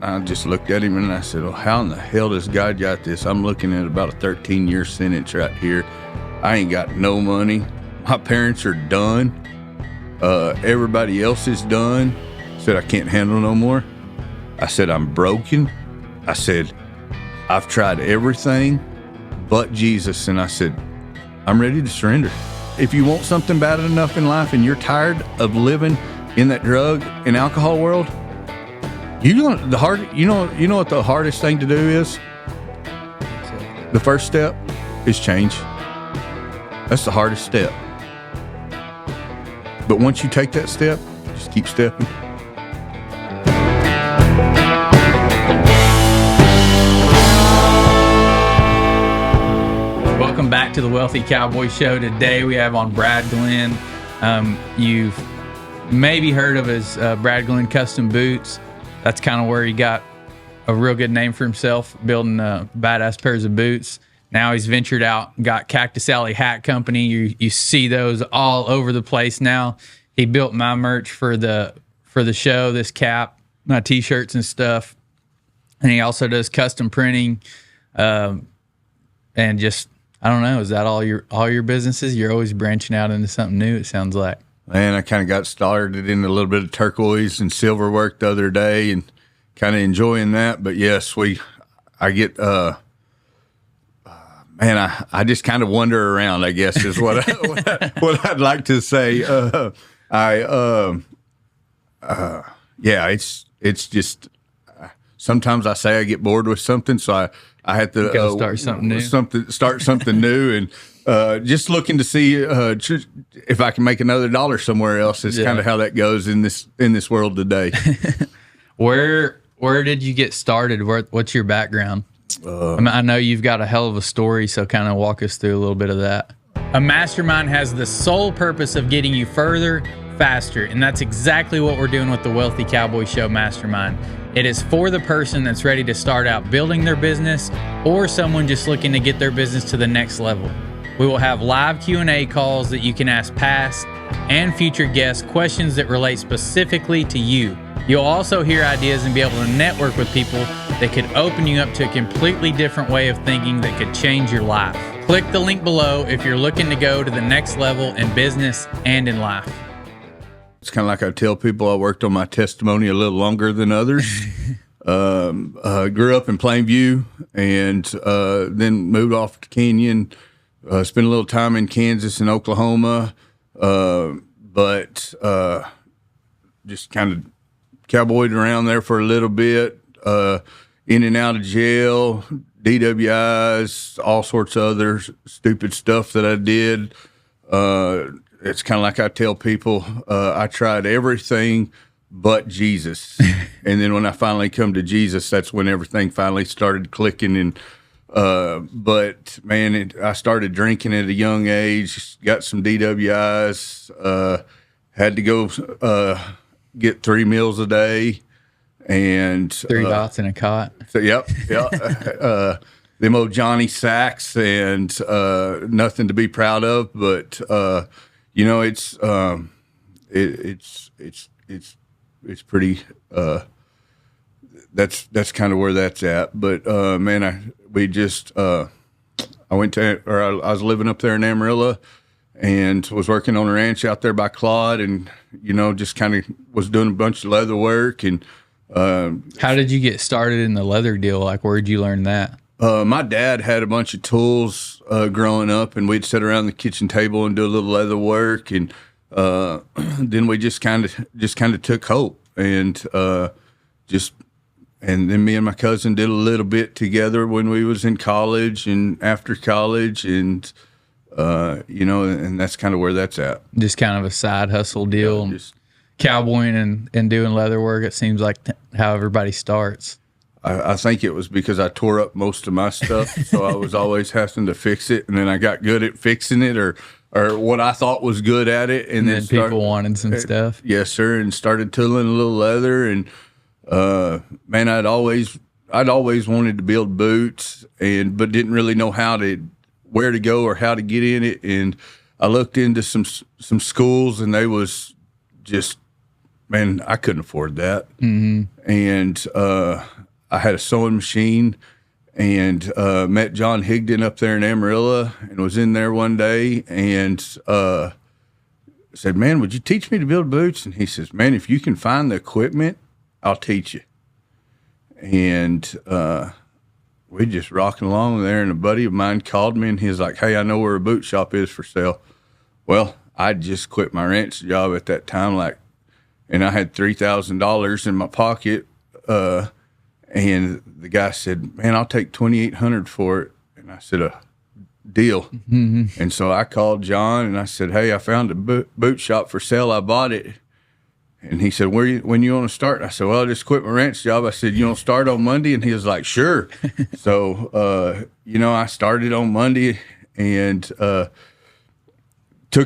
I just looked at him and I said, well, how in the hell does God got this? I'm looking at about a 13-year sentence right here. I ain't got no money. My parents are done. Everybody else is done. I said, I can't handle no more. I said, I'm broken. I said, I've tried everything but Jesus. And I said, I'm ready to surrender. If you want something bad enough in life and you're tired of living in that drug and alcohol world, you know what the hardest thing to do is? The first step is change. That's the hardest step. But once you take that step, just keep stepping. Welcome back to the Wealthy Cowboy Show. Today we have on Brad Glenn. You've maybe heard of his Brad Glenn Custom Boots. That's kind of where he got a real good name for himself, building badass pairs of boots. Now he's ventured out, got Cactus Alley Hat Company. You see those all over the place now. He built my merch for the show, this cap, my t-shirts and stuff. And he also does custom printing. And just, I don't know, is that all your businesses? You're always branching out into something new, it sounds like. Man, I kind of got started in a little bit of turquoise and silver work the other day and kind of enjoying that. But yes, I get, man, I just kind of wander around, I guess is what I'd like to say. Yeah, it's just, sometimes I say I get bored with something. So I had to start something new. Start something new, and just looking to see if I can make another dollar somewhere else. Is kind of how that goes in this world today. Where did you get started? What's your background? I know you've got a hell of a story, so kind of walk us through a little bit of that. A mastermind has the sole purpose of getting you further, faster, and that's exactly what we're doing with the Wealthy Cowboy Show Mastermind. It is for the person that's ready to start out building their business or someone just looking to get their business to the next level. We will have live Q&A calls that you can ask past and future guests questions that relate specifically to you. You'll also hear ideas and be able to network with people that could open you up to a completely different way of thinking that could change your life. Click the link below if you're looking to go to the next level in business and in life. It's kind of like I tell people, I worked on my testimony a little longer than others. Grew up in Plainview and then moved off to Canyon. Spent a little time in Kansas and Oklahoma, but just kind of cowboyed around there for a little bit, in and out of jail, DWIs, all sorts of other stupid stuff that I did. It's kind of like I tell people, I tried everything but Jesus. And then when I finally come to Jesus, that's when everything finally started clicking. And but man, I started drinking at a young age, got some DWIs, had to go get 3 meals a day. And 3 dots in a cot. So, yep. Them old Johnny Sacks and nothing to be proud of, but you know, it's pretty. That's kind of where that's at. But man, I was living up there in Amarillo, and was working on a ranch out there by Claude, and you know, just kind of was doing a bunch of leather work. And how did you get started in the leather deal? Like, where did you learn that? My dad had a bunch of tools growing up, and we'd sit around the kitchen table and do a little leather work, and then we just kind of took hope, and then me and my cousin did a little bit together when we was in college and after college, and you know, and that's kind of where that's at. Just kind of a side hustle deal, just cowboying and doing leather work. It seems like how everybody starts. I think it was because I tore up most of my stuff, so I was always having to fix it, and then I got good at fixing it, or what I thought was good at it, and then people wanted some stuff. Yes, sir, and started tooling a little leather, and man, I'd always wanted to build boots, but didn't really know where to go or how to get in it, and I looked into some schools, and they was just man, I couldn't afford that. And I had a sewing machine, and met John Higdon up there in Amarillo, and was in there one day, and said, man, would you teach me to build boots? And he says, man, if you can find the equipment, I'll teach you. And we just rocking along there, and a buddy of mine called me, and he was like, hey, I know where a boot shop is for sale. Well, I just quit my ranch job at that time, and I had $3,000 in my pocket, and the guy said, man, I'll take $2,800 for it. And I said, deal. And so I called John, and I said, hey, I found a boot shop for sale. I bought it. And he said, when you want to start? And I said, well, I just quit my ranch job. I said, you want to start on Monday? And he was like, sure. So, I started on Monday, and took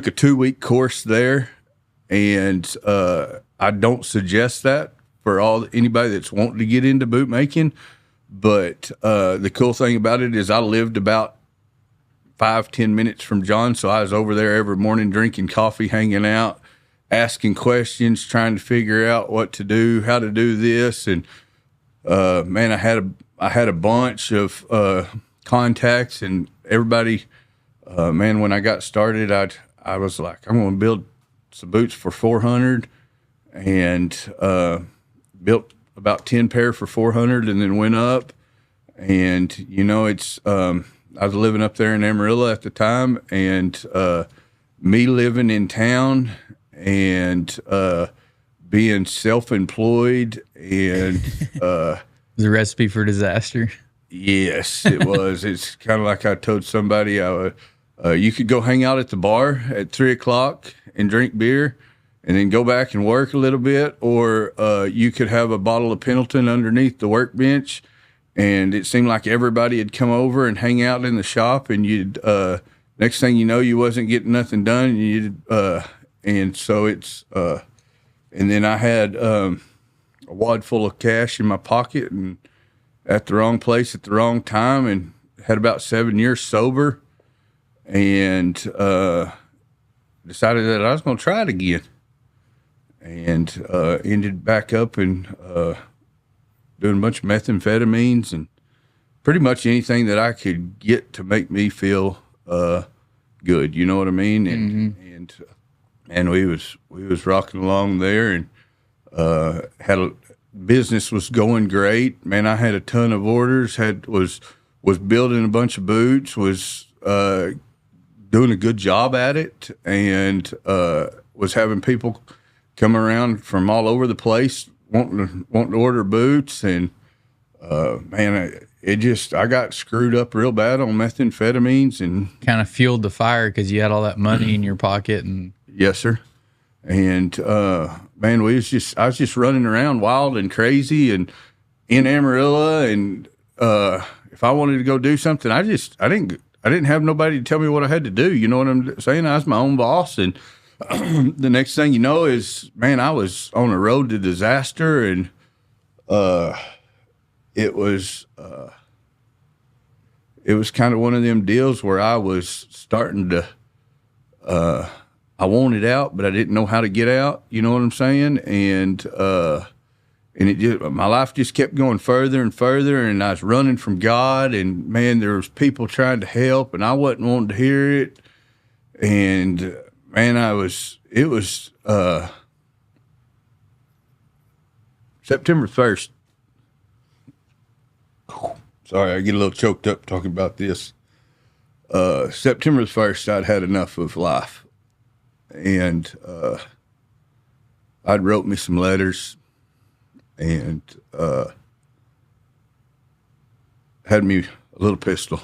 a 2-week course there. And I don't suggest that for anybody that's wanting to get into boot making. But the cool thing about it is I lived about 5-10 minutes from John, so I was over there every morning drinking coffee, hanging out, asking questions, trying to figure out what to do, how to do this. And man, I had a bunch of contacts, and everybody. Man, when I got started, I was like, I'm going to build some boots for $400, and built about 10 pair for $400, and then went up. And it's I was living up there in Amarillo at the time, and me living in town, and being self-employed, and the recipe for disaster. Yes, it was. It's kind of like I told somebody, you could go hang out at the bar at 3:00 and drink beer, and then go back and work a little bit, or you could have a bottle of Pendleton underneath the workbench. And it seemed like everybody had come over and hang out in the shop, and you'd next thing you know, you wasn't getting nothing done. And so it's and then I had a wad full of cash in my pocket, and at the wrong place at the wrong time, and had about 7 years sober, and decided that I was going to try it again, and ended back up and doing a bunch of methamphetamines and pretty much anything that I could get to make me feel good. You know what I mean? And we was rocking along there, and business was going great. Man, I had a ton of orders. Was building a bunch of boots. Was doing a good job at it, and was having people come around from all over the place wanting to order boots. And man, I got screwed up real bad on methamphetamines, and kind of fueled the fire because you had all that money in your pocket. And yes, sir. And man, I was just running around wild and crazy, and in Amarillo. And if I wanted to go do something, I didn't have nobody to tell me what I had to do. You know what I'm saying? I was my own boss. And the next thing you know is, man, I was on a road to disaster. And it was kind of one of them deals where I was starting to, I wanted out, but I didn't know how to get out. You know what I'm saying? And my life just kept going further and further, and I was running from God, and man, there was people trying to help, and I wasn't wanting to hear it. And man, it was September 1st. Sorry, I get a little choked up talking about this. September 1st, I'd had enough of life. And I'd wrote me some letters, and had me a little pistol,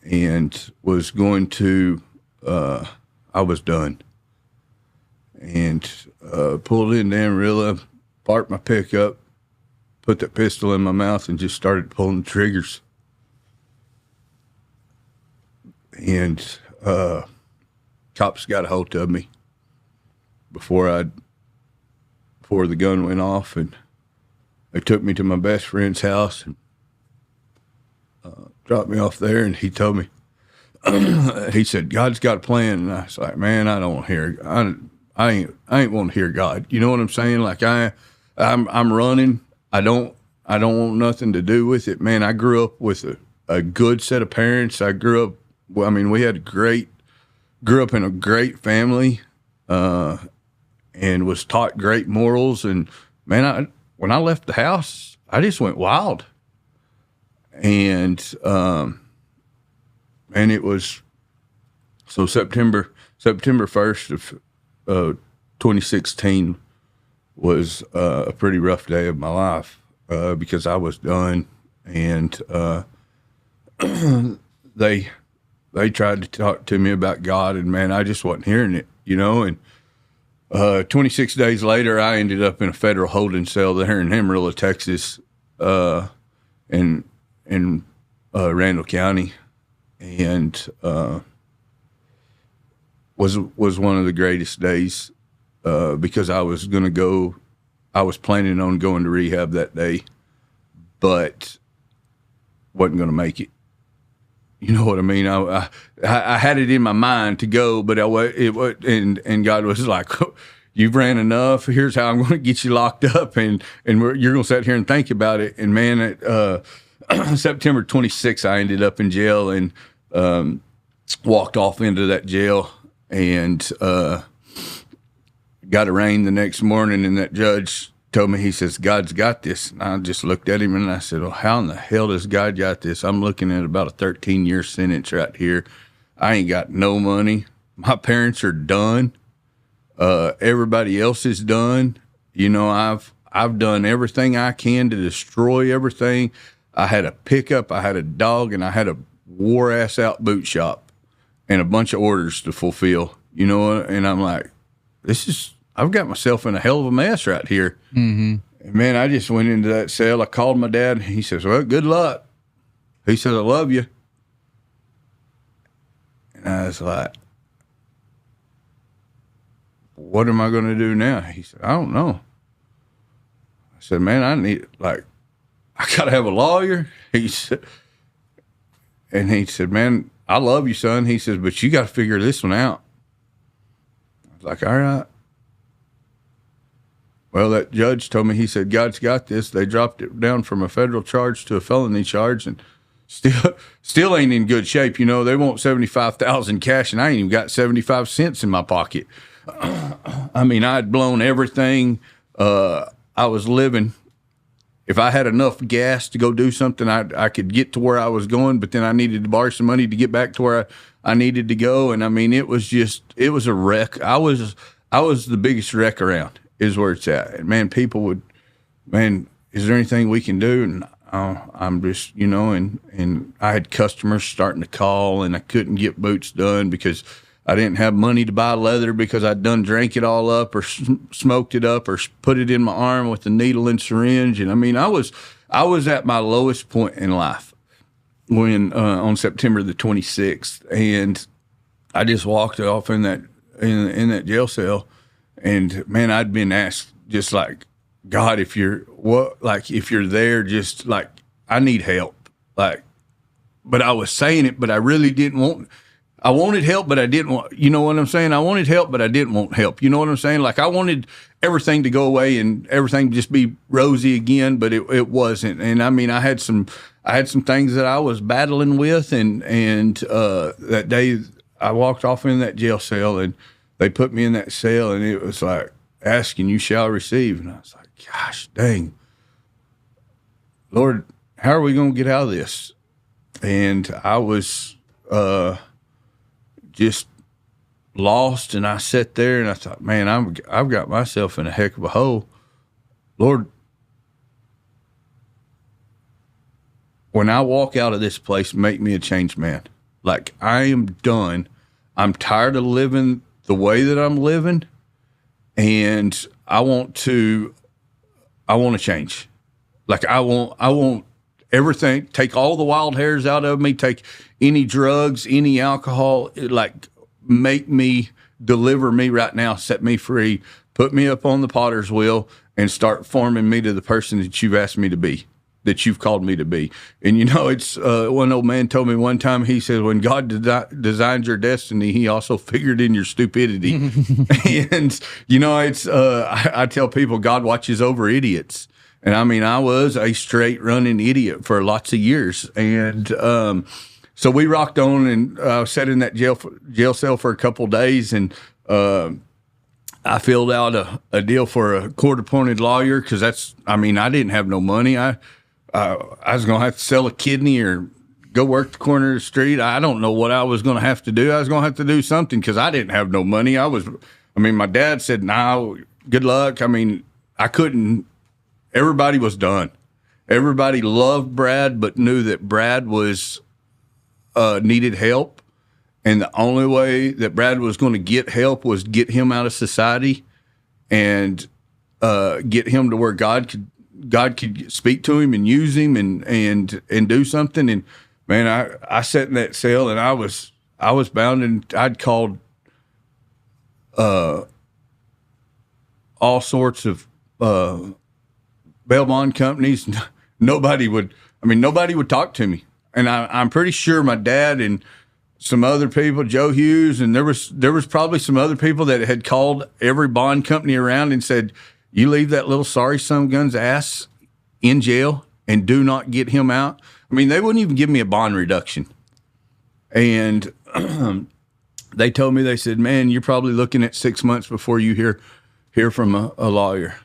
and was going to, I was done. And pulled into Amarillo, parked my pickup, put that pistol in my mouth, and just started pulling the triggers. And cops got a hold of me before the gun went off, and they took me to my best friend's house and dropped me off there. And he told me, he said, God's got a plan. And I was like, man, I don't hear it. ain't want to hear God. You know what I'm saying? Like I'm running. I don't want nothing to do with it, man. I grew up with a good set of parents. I grew up. Well, I mean, grew up in a great family, and was taught great morals. And man, when I left the house, I just went wild. And it was so September 1st of 2016 was a pretty rough day of my life, because I was done, and they tried to talk to me about God, and man, I just wasn't hearing it, you know. And 26 days later, I ended up in a federal holding cell there in Amarillo, Texas, in Randall County, and was one of the greatest days, because I was planning on going to rehab that day, but wasn't going to make it. You know what I mean? I had it in my mind to go, but and God was like, "You've ran enough. Here's how I'm going to get you locked up, and you're going to sit here and think about it." And man, at September 26th, I ended up in jail, and walked off into that jail, and got arraigned the next morning. And that judge told me, he says, "God's got this." And I just looked at him and I said, "Well, how in the hell does God got this? I'm looking at about a 13-year sentence right here. I ain't got no money. My parents are done. Everybody else is done. You know, I've done everything I can to destroy everything. I had a pickup, I had a dog, and I had a wore ass out boot shop and a bunch of orders to fulfill, you know." And I'm like, I've got myself in a hell of a mess right here. Mm-hmm. And man, I just went into that cell. I called my dad, and he says, "Well, good luck." He says, "I love you." And I was like, "What am I going to do now?" He said, "I don't know." I said, "Man, I got to have a lawyer." He said, "Man, I love you, son." He says, "But you got to figure this one out." I was like, "All right." Well, that judge told me, he said, "God's got this." They dropped it down from a federal charge to a felony charge, and still ain't in good shape. You know, they want $75,000 cash, and I ain't even got 75 cents in my pocket. I mean, I had blown everything. I was living. If I had enough gas to go do something, I could get to where I was going, but then I needed to borrow some money to get back to where I needed to go. And I mean, it was a wreck. I was the biggest wreck around, is where it's at. And man, people would, "Man, is there anything we can do?" And I'm just, you know, and I had customers starting to call, and I couldn't get boots done because I didn't have money to buy leather, because I'd done drank it all up or smoked it up or put it in my arm with a needle and syringe. And I mean, I was at my lowest point in life when on September the 26th, and I just walked off in that jail cell. And man, I'd been asked, just like, "God, if you're there, just like, I need help." Like, but I was saying it, but I really didn't want. I wanted help, but I didn't want. You know what I'm saying? I wanted help, but I didn't want help. You know what I'm saying? Like, I wanted everything to go away and everything to just be rosy again, but it wasn't. And I mean, I had some things that I was battling with, and that day I walked off in that jail cell, and they put me in that cell, and it was like, "Ask and you shall receive." And I was like, "Gosh dang, Lord, how are we going to get out of this?" And I was just lost, and I sat there and I thought, "Man, I've got myself in a heck of a hole. Lord, when I walk out of this place, make me a changed man. Like, I am done. I'm tired of living the way that I'm living, and I want to change. Like, I want everything. Take all the wild hairs out of me. Take any drugs, any alcohol. Deliver me right now. Set me free. Put me up on the potter's wheel and start forming me to the person that you've asked me to be." that you've called me to be. And, it's one old man told me one time, he said, when God designed your destiny, he also figured in your stupidity. And, it's, I tell people God watches over idiots. And I mean, I was a straight running idiot for lots of years. And, so we rocked on and sat in that jail cell for a couple of days. And, I filled out a deal for a court-appointed lawyer because I didn't have no money. I was going to have to sell a kidney or go work the corner of the street. I don't know what I was going to have to do. I was going to have to do something because I didn't have no money. My dad said, "No, good luck." I couldn't. Everybody was done. Everybody loved Brad, but knew that Brad was needed help. And the only way that Brad was going to get help was get him out of society and get him to where God could speak to him and use him and do something. And man, I sat in that cell and I was bound, and I'd called all sorts of bail bond companies. Nobody would talk to me. And I'm pretty sure my dad and some other people, Joe Hughes, and there was probably some other people that had called every bond company around and said, "You leave that little sorry son of a gun's ass in jail and do not get him out." They wouldn't even give me a bond reduction. And they told me, they said, "Man, you're probably looking at 6 months before you hear from a lawyer."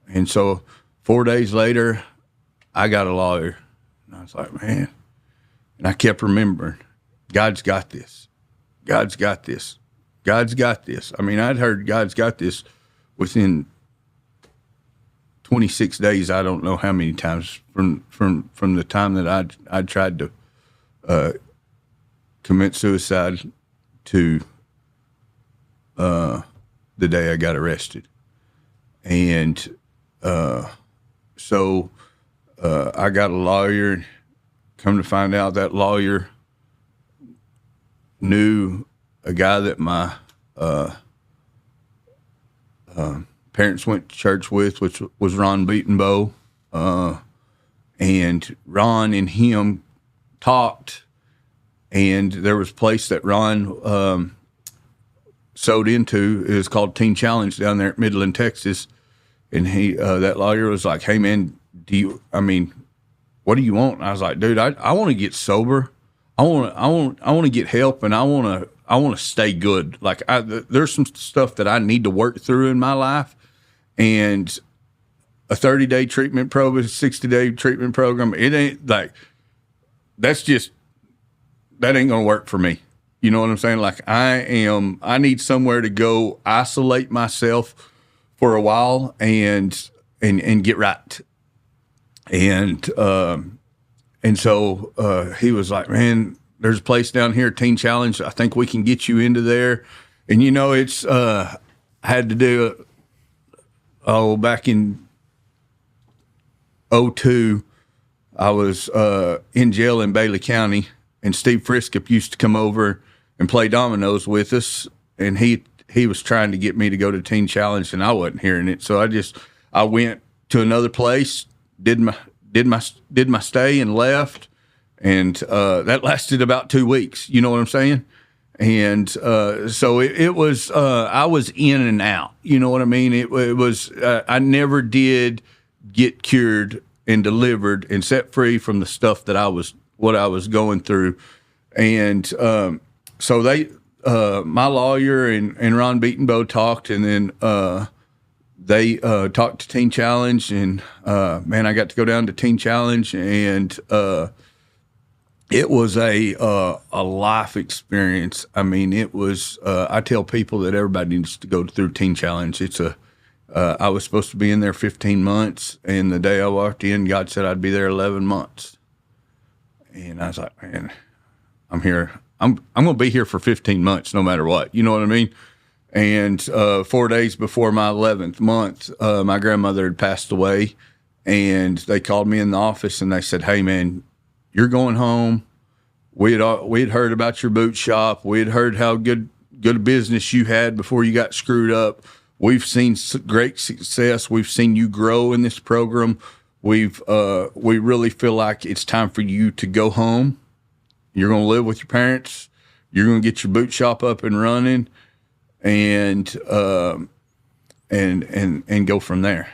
And so 4 days later, I got a lawyer. And I was like, man. And I kept remembering, God's got this. God's got this. God's got this. I'd heard God's got this within 26 days. I don't know how many times from the time that I tried to commit suicide to the day I got arrested. And so I got a lawyer. Come to find out, that lawyer knew a guy that my parents went to church with, which was Ron Beatonbow. And Ron and him talked, and there was a place that Ron sold into. It was called Teen Challenge down there at Midland, Texas. And that lawyer was like, "Hey man, what do you want?" And I was like, "Dude, I want to get sober. I want to get help, and I want to stay good. Like there's some stuff that I need to work through in my life, and a 30-day treatment program, a 60-day treatment program, it ain't like that ain't gonna work for me. You know what I'm saying? Like I need somewhere to go isolate myself for a while and get right." And so he was like, "Man, there's a place down here, Teen Challenge. I think we can get you into there." And it's I had to do back in 2002, I was in jail in Bailey County, and Steve Friskup used to come over and play dominoes with us, and he was trying to get me to go to Teen Challenge, and I wasn't hearing it. So I went to another place, did my stay, and left, and that lasted about 2 weeks. You know what I'm saying? And so it was I was in and out. You know what I mean? It was I never did get cured and delivered and set free from the stuff that I was going through. And so they my lawyer and Ron Beatonbow talked, and then they talked to Teen Challenge, and man, I got to go down to Teen Challenge, and it was a life experience. It was. I tell people that everybody needs to go through Teen Challenge. I was supposed to be in there 15 months, and the day I walked in, God said I'd be there 11 months, and I was like, man, I'm here. I'm going to be here for 15 months, no matter what. You know what I mean? And 4 days before my 11th month, my grandmother had passed away, and they called me in the office, and they said, "Hey, man, you're going home. We had heard about your boot shop. We had heard how good a business you had before you got screwed up. We've seen great success. We've seen you grow in this program. we really feel like it's time for you to go home. You're going to live with your parents. You're going to get your boot shop up and running, and go from there.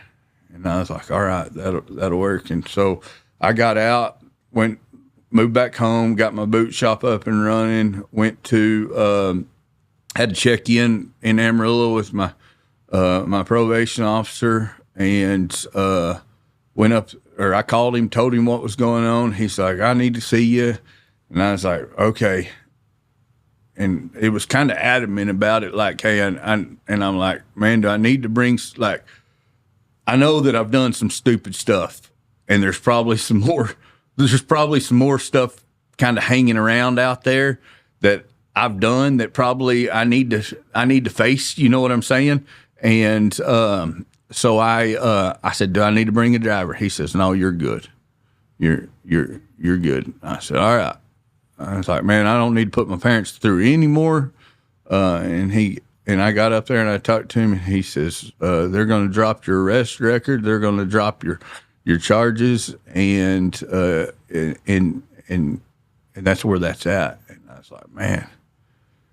And I was like, all right, that'll work. And so I got out, moved back home, got my boot shop up and running, went to, had to check in Amarillo with my probation officer, and went up, or I called him, told him what was going on. He's like, I need to see you. And I was like, okay. And it was kind of adamant about it, like, hey, and I'm like, man, do I need to bring, like, I know that I've done some stupid stuff, and there's probably some more stuff kind of hanging around out there that I've done that probably I need to face, you know what I'm saying? And so I said, do I need to bring a driver? He says, no, you're good. You're good. I said, all right. I was like, man, I don't need to put my parents through anymore. And I got up there and I talked to him, and he says, they're going to drop your arrest record. They're going to drop your charges, and that's where that's at. And I was like, man.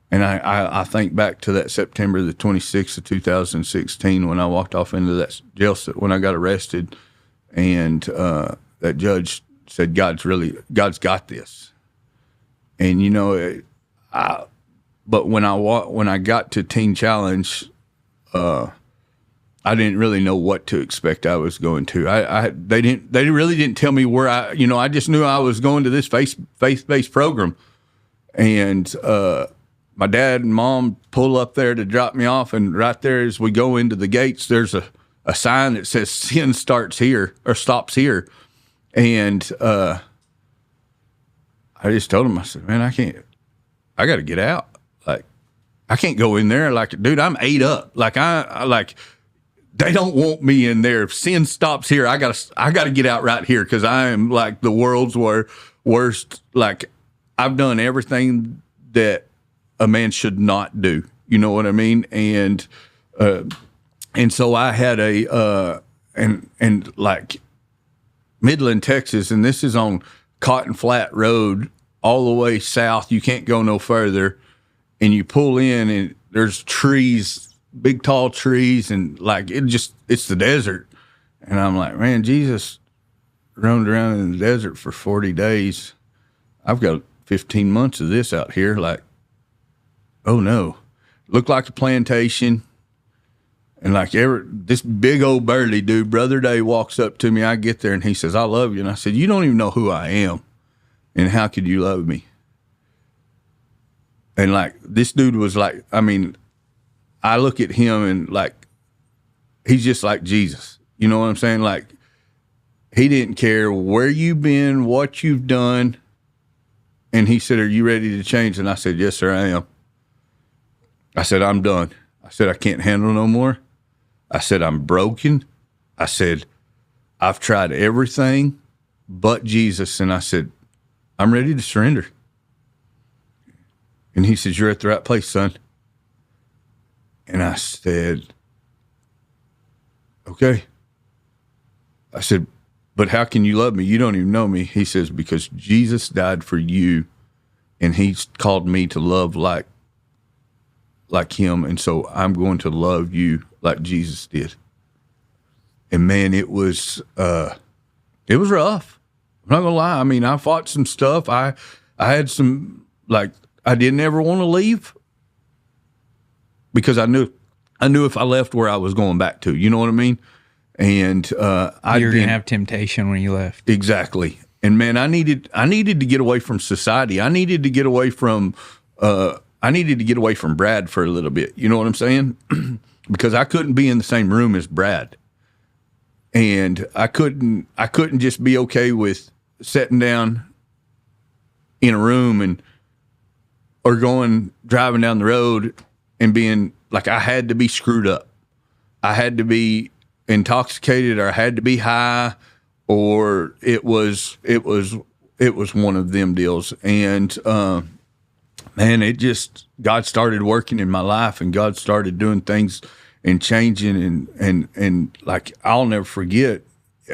And I think back to that September the 26th of 2016 when I walked off into that jail when I got arrested, and that judge said, God's got this. And you know, but when I got to Teen Challenge, I didn't really know what to expect. I was going to. They really didn't tell me where I just knew I was going to this faith-based program, and my dad and mom pull up there to drop me off, and right there as we go into the gates, there's a sign that says sin starts here or stops here, and I just told him, I said, man, I got to get out. Like, I can't go in there. Like, dude, I'm ate up. Like, they don't want me in there. If sin stops here, I gotta get out right here, because I am like the world's worst. Like, I've done everything that a man should not do. You know what I mean? And so I had and like Midland, Texas, and this is on Cotton Flat Road all the way south. You can't go no further, and you pull in, and there's trees, big tall trees, and like it's the desert. And I'm like, man, Jesus roamed around in the desert for 40 days. I've got 15 months of this out here. Like, oh no, looked like a plantation. And like this big old burly dude, Brother Day, walks up to me. I get there, and he says, I love you. And I said, you don't even know who I am, and how could you love me? And like, this dude was like, I mean, I look at him and like, he's just like Jesus. You know what I'm saying? Like, he didn't care where you've been, what you've done. And he said, are you ready to change? And I said, yes, sir, I am. I said, I'm done. I said, I can't handle no more. I said, I'm broken. I said, I've tried everything but Jesus. And I said, I'm ready to surrender. And he says, you're at the right place, son. And I said, okay. I said, but how can you love me? You don't even know me. He says, because Jesus died for you, and he's called me to love like him. And so I'm going to love you like Jesus did. And man, it was rough. I'm not gonna lie. I mean, I fought some stuff. I had some, like, I didn't ever want to leave, because I knew if I left where I was going back to, you know what I mean? And you're gonna have temptation when you left. Exactly. And man, I needed to get away from society. I needed to get away from Brad for a little bit. You know what I'm saying? Because I couldn't be in the same room as Brad. And I couldn't just be okay with sitting down in a room or driving down the road and being like, I had to be screwed up. I had to be intoxicated, or I had to be high, or it was one of them deals. And man, God started working in my life, and God started doing things and changing, and like, I'll never forget,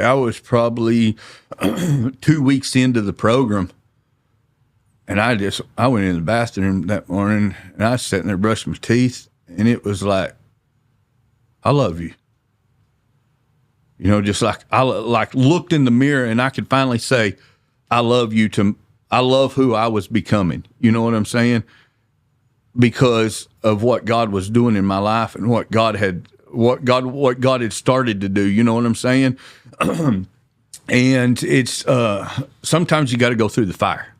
I was probably 2 weeks into the program, and I went in the bathroom that morning, and I was sitting there brushing my teeth, and it was like, I love you. You know, just like I looked in the mirror, and I could finally say, I love you. I love who I was becoming. You know what I'm saying? Because of what God was doing in my life and what God had started to do. You know what I'm saying? And it's sometimes you got to go through the fire.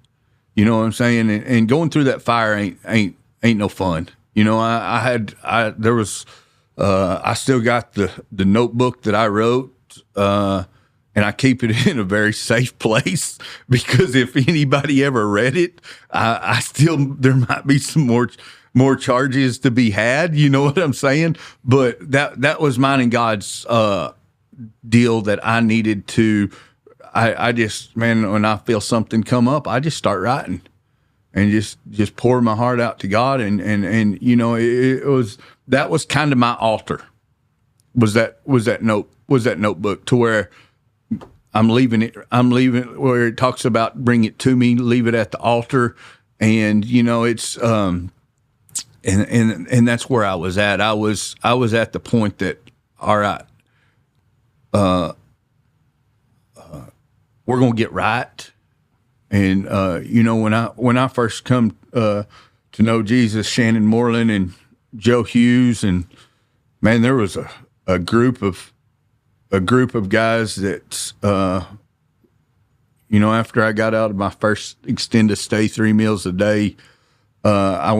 You know what I'm saying? And going through that fire ain't no fun. You know, I still got the notebook that I wrote, and I keep it in a very safe place because if anybody ever read it, there might be some more charges to be had. You know what I'm saying? But that was mine and God's deal that I needed to. I just, man, when I feel something come up, I just start writing and just pour my heart out to God. And you know, that was kind of my altar. Was that notebook to where I'm leaving where it talks about bring it to me, leave it at the altar. And, you know, it's, and that's where I was at. I was at the point that, all right, we're going to get right. And, you know, when I first come, to know Jesus, Shannon Moreland and Joe Hughes, and man, there was a group of guys that, you know, after I got out of my first extended stay, 3 meals a day, I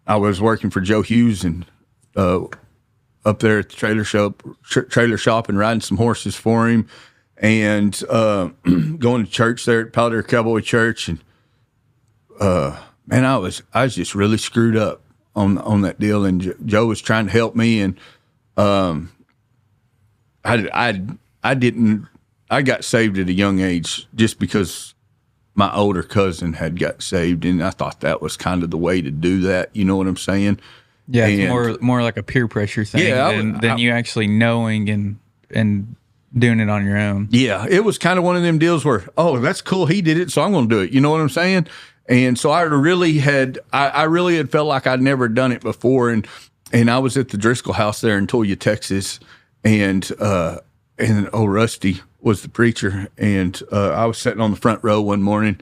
was working for Joe Hughes and, up there at the trailer shop and riding some horses for him, and going to church there at Powder Cowboy Church. And man, I was just really screwed up on that deal. And Joe was trying to help me, and I got saved at a young age just because my older cousin had got saved, and I thought that was kind of the way to do that. You know what I'm saying? Yeah, it's more like a peer pressure thing than you actually knowing and doing it on your own. Yeah, it was kind of one of them deals where, oh, that's cool, he did it, so I'm going to do it. You know what I'm saying? And so I really had felt like I'd never done it before, and I was at the Driscoll house there in Toyah, Texas, and old Rusty was the preacher, and I was sitting on the front row one morning,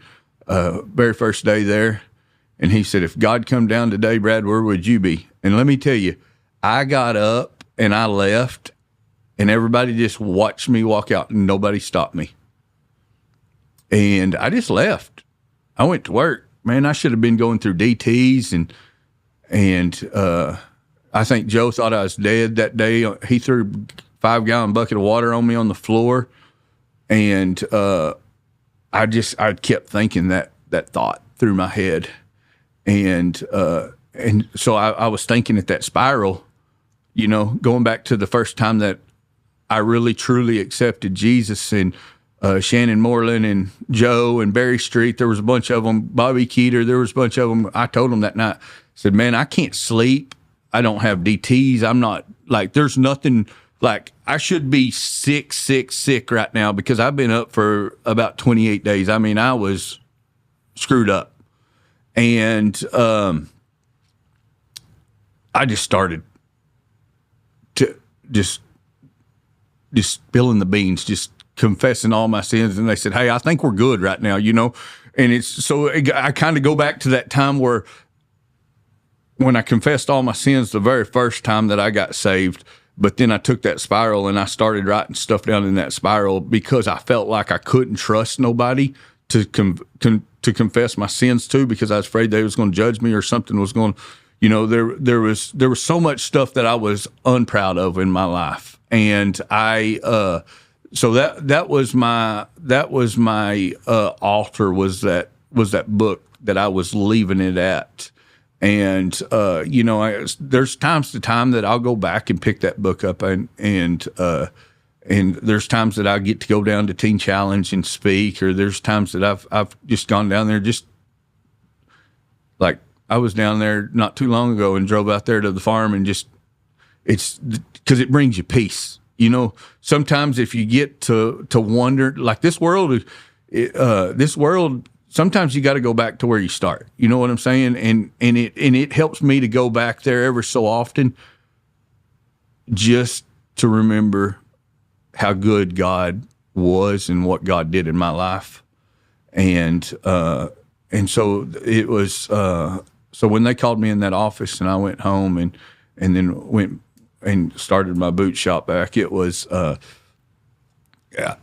very first day there, and he said, if God come down today, Brad, where would you be? And let me tell you, I got up and I left, and everybody just watched me walk out, and nobody stopped me. And I just left. I went to work. Man, I should have been going through DTs, and I think Joe thought I was dead that day. He threw a 5-gallon bucket of water on me on the floor, and I kept thinking that thought through my head, and so I was thinking at that spiral, you know, going back to the first time that I really truly accepted Jesus, and Shannon Moreland and Joe and Barry Street, there was a bunch of them, Bobby Keeter, there was a bunch of them. I told them that night, I said, man, I can't sleep. I don't have DTs. I'm not, like, there's nothing, like, I should be sick right now because I've been up for about 28 days. I mean, I was screwed up. And I just started to just spilling the beans, just confessing all my sins. And they said, hey, I think we're good right now, you know? And I kind of go back to that time where when I confessed all my sins the very first time that I got saved, but then I took that spiral and I started writing stuff down in that spiral because I felt like I couldn't trust nobody to confess my sins to, because I was afraid they was going to judge me or something was going, you know, there was so much stuff that I was unproud of in my life. And so that was my altar, was that book that I was leaving it at. And you know, there's times to time that I'll go back and pick that book up, and there's times that I get to go down to Teen Challenge and speak, or there's times that I've just gone down there, just like I was down there not too long ago and drove out there to the farm, and just, it's because it brings you peace. Sometimes if you get to wonder, like this world, sometimes you got to go back to where you start. You know what I'm saying? And it helps me to go back there ever so often, just to remember how good God was and what God did in my life. And so it was, so when they called me in that office and I went home and then went and started my boot shop back, it was,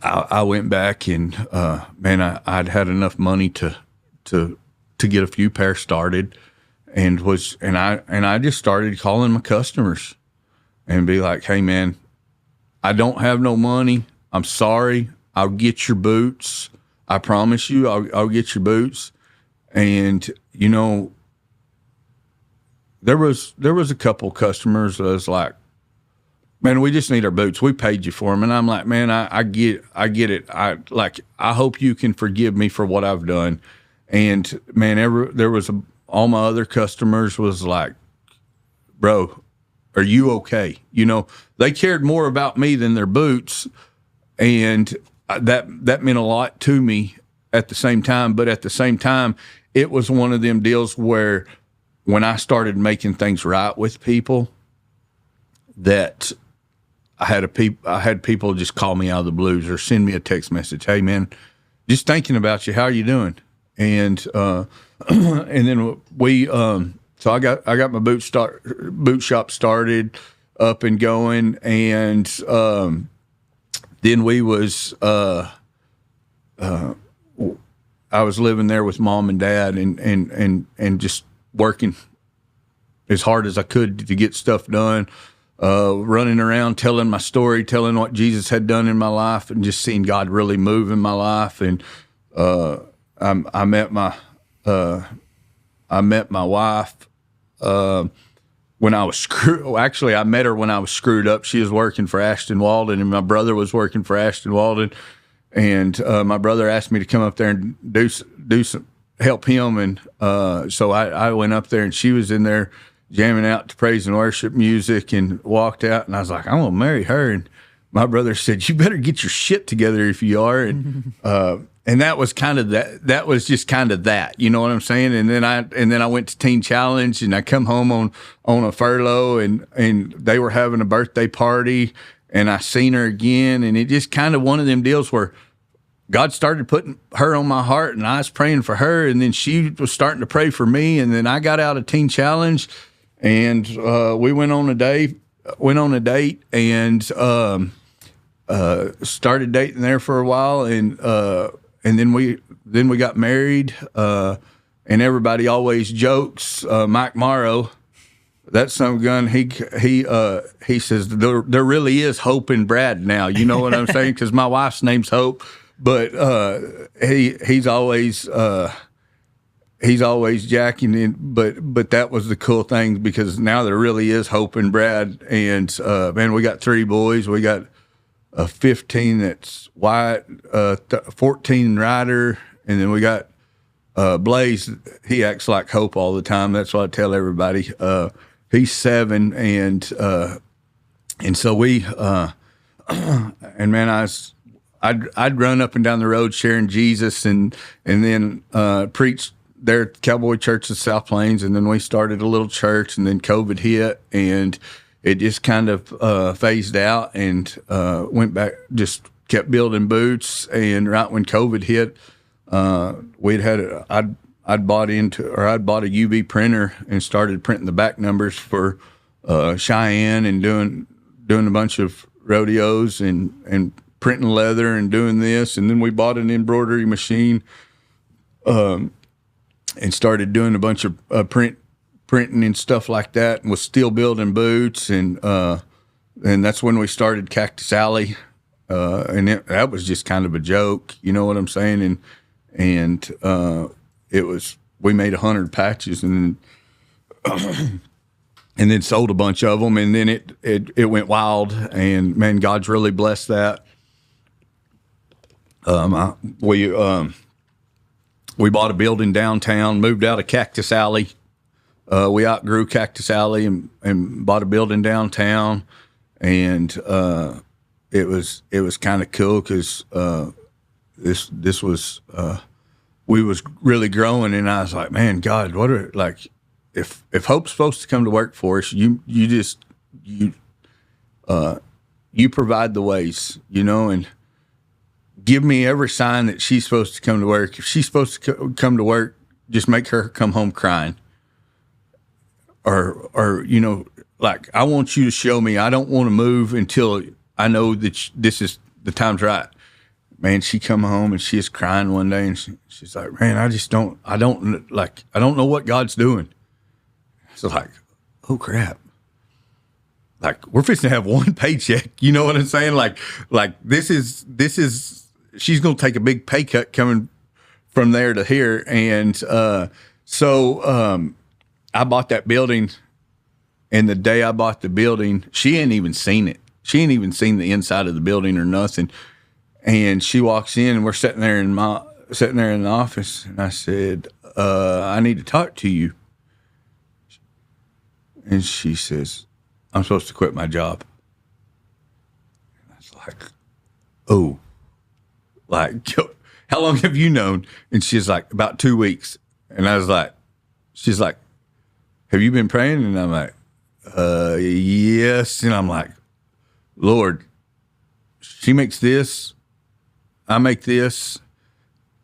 I went back and, I'd had enough money to get a few pairs started, and I just started calling my customers and be like, hey man, I don't have no money. I'm sorry. I'll get your boots. I promise you, I'll get your boots. And, there was a couple customers that was like, man, we just need our boots. We paid you for them. And I'm like, man, I get it. I hope you can forgive me for what I've done. And man, all my other customers was like, bro, are you okay? They cared more about me than their boots. And that meant a lot to me at the same time. But at the same time, it was one of them deals where when I started making things right with people, that I had people just call me out of the blues or send me a text message. Hey man, just thinking about you. How are you doing? And and then so I got my boot shop started up and going, and then I was living there with mom and dad and just working as hard as I could to get stuff done, running around, telling my story, telling what Jesus had done in my life, and just seeing God really move in my life. And I met my wife when I was screwed. Actually, I met her when I was screwed up. She was working for Ashton Walden, and my brother was working for Ashton Walden. And my brother asked me to come up there and do some help him. And so I went up there, and she was in there jamming out to praise and worship music, and walked out. And I was like, I'm going to marry her. And my brother said, you better get your shit together if you are. And that was kind of that. That was just kind of that. You know what I'm saying? And then I went to Teen Challenge, and I come home on a furlough, and they were having a birthday party, and I seen her again. And it just kind of one of them deals where God started putting her on my heart, and I was praying for her, and then she was starting to pray for me. And then I got out of Teen Challenge, and we went on a date, and started dating there for a while, and then we got married. And everybody always jokes, Mike Morrow, that son of a gun, he says there really is hope in Brad now. You know what I'm saying? Because my wife's name's Hope. But he's always jacking in. But that was the cool thing, because now there really is hope in Brad. And man, we got 3 boys. We got a 15 that's white, 14 Ryder, and then we got Blaze. He acts like Hope all the time. That's what I tell everybody. He's 7, and so we and man, I'd run up and down the road sharing Jesus, and then preach there at the Cowboy Church in South Plains, and then we started a little church, and then COVID hit, and it just kind of phased out, and went back, just kept building boots. And right when COVID hit, I'd bought a UV printer and started printing the back numbers for Cheyenne, and doing a bunch of rodeos and printing leather and doing this. And then we bought an embroidery machine, and started doing a bunch of printing and stuff like that, and was still building boots. And that's when we started Cactus Alley. And that was just kind of a joke, you know what I'm saying? And we made 100 patches, and then sold a bunch of them. And then it went wild, and man, God's really blessed that. We bought a building downtown, moved out of Cactus Alley. We outgrew Cactus Alley and bought a building downtown, and it was kind of cool because this was we was really growing, and I was like, man, God, what are like if Hope's supposed to come to work for us, you provide the ways, and give me every sign that she's supposed to come to work. If she's supposed to come to work, just make her come home crying. Or like, I want you to show me. I don't want to move until I know that this is the time's right. Man, she come home and she is crying one day, and she's like, man, I don't know what God's doing. So like, oh crap. Like, we're fixing to have one paycheck. You know what I'm saying? Like this is, she's going to take a big pay cut coming from there to here. And, so I bought that building, and the day I bought the building, she hadn't even seen it. She hadn't even seen the inside of the building or nothing. And she walks in, and we're sitting there in the office, and I said, I need to talk to you. And she says, I'm supposed to quit my job. And I was like, oh, like, how long have you known? And she's like, about 2 weeks. And I was like, she's like, have you been praying? And I'm like, yes. And I'm like, Lord, she makes this, I make this,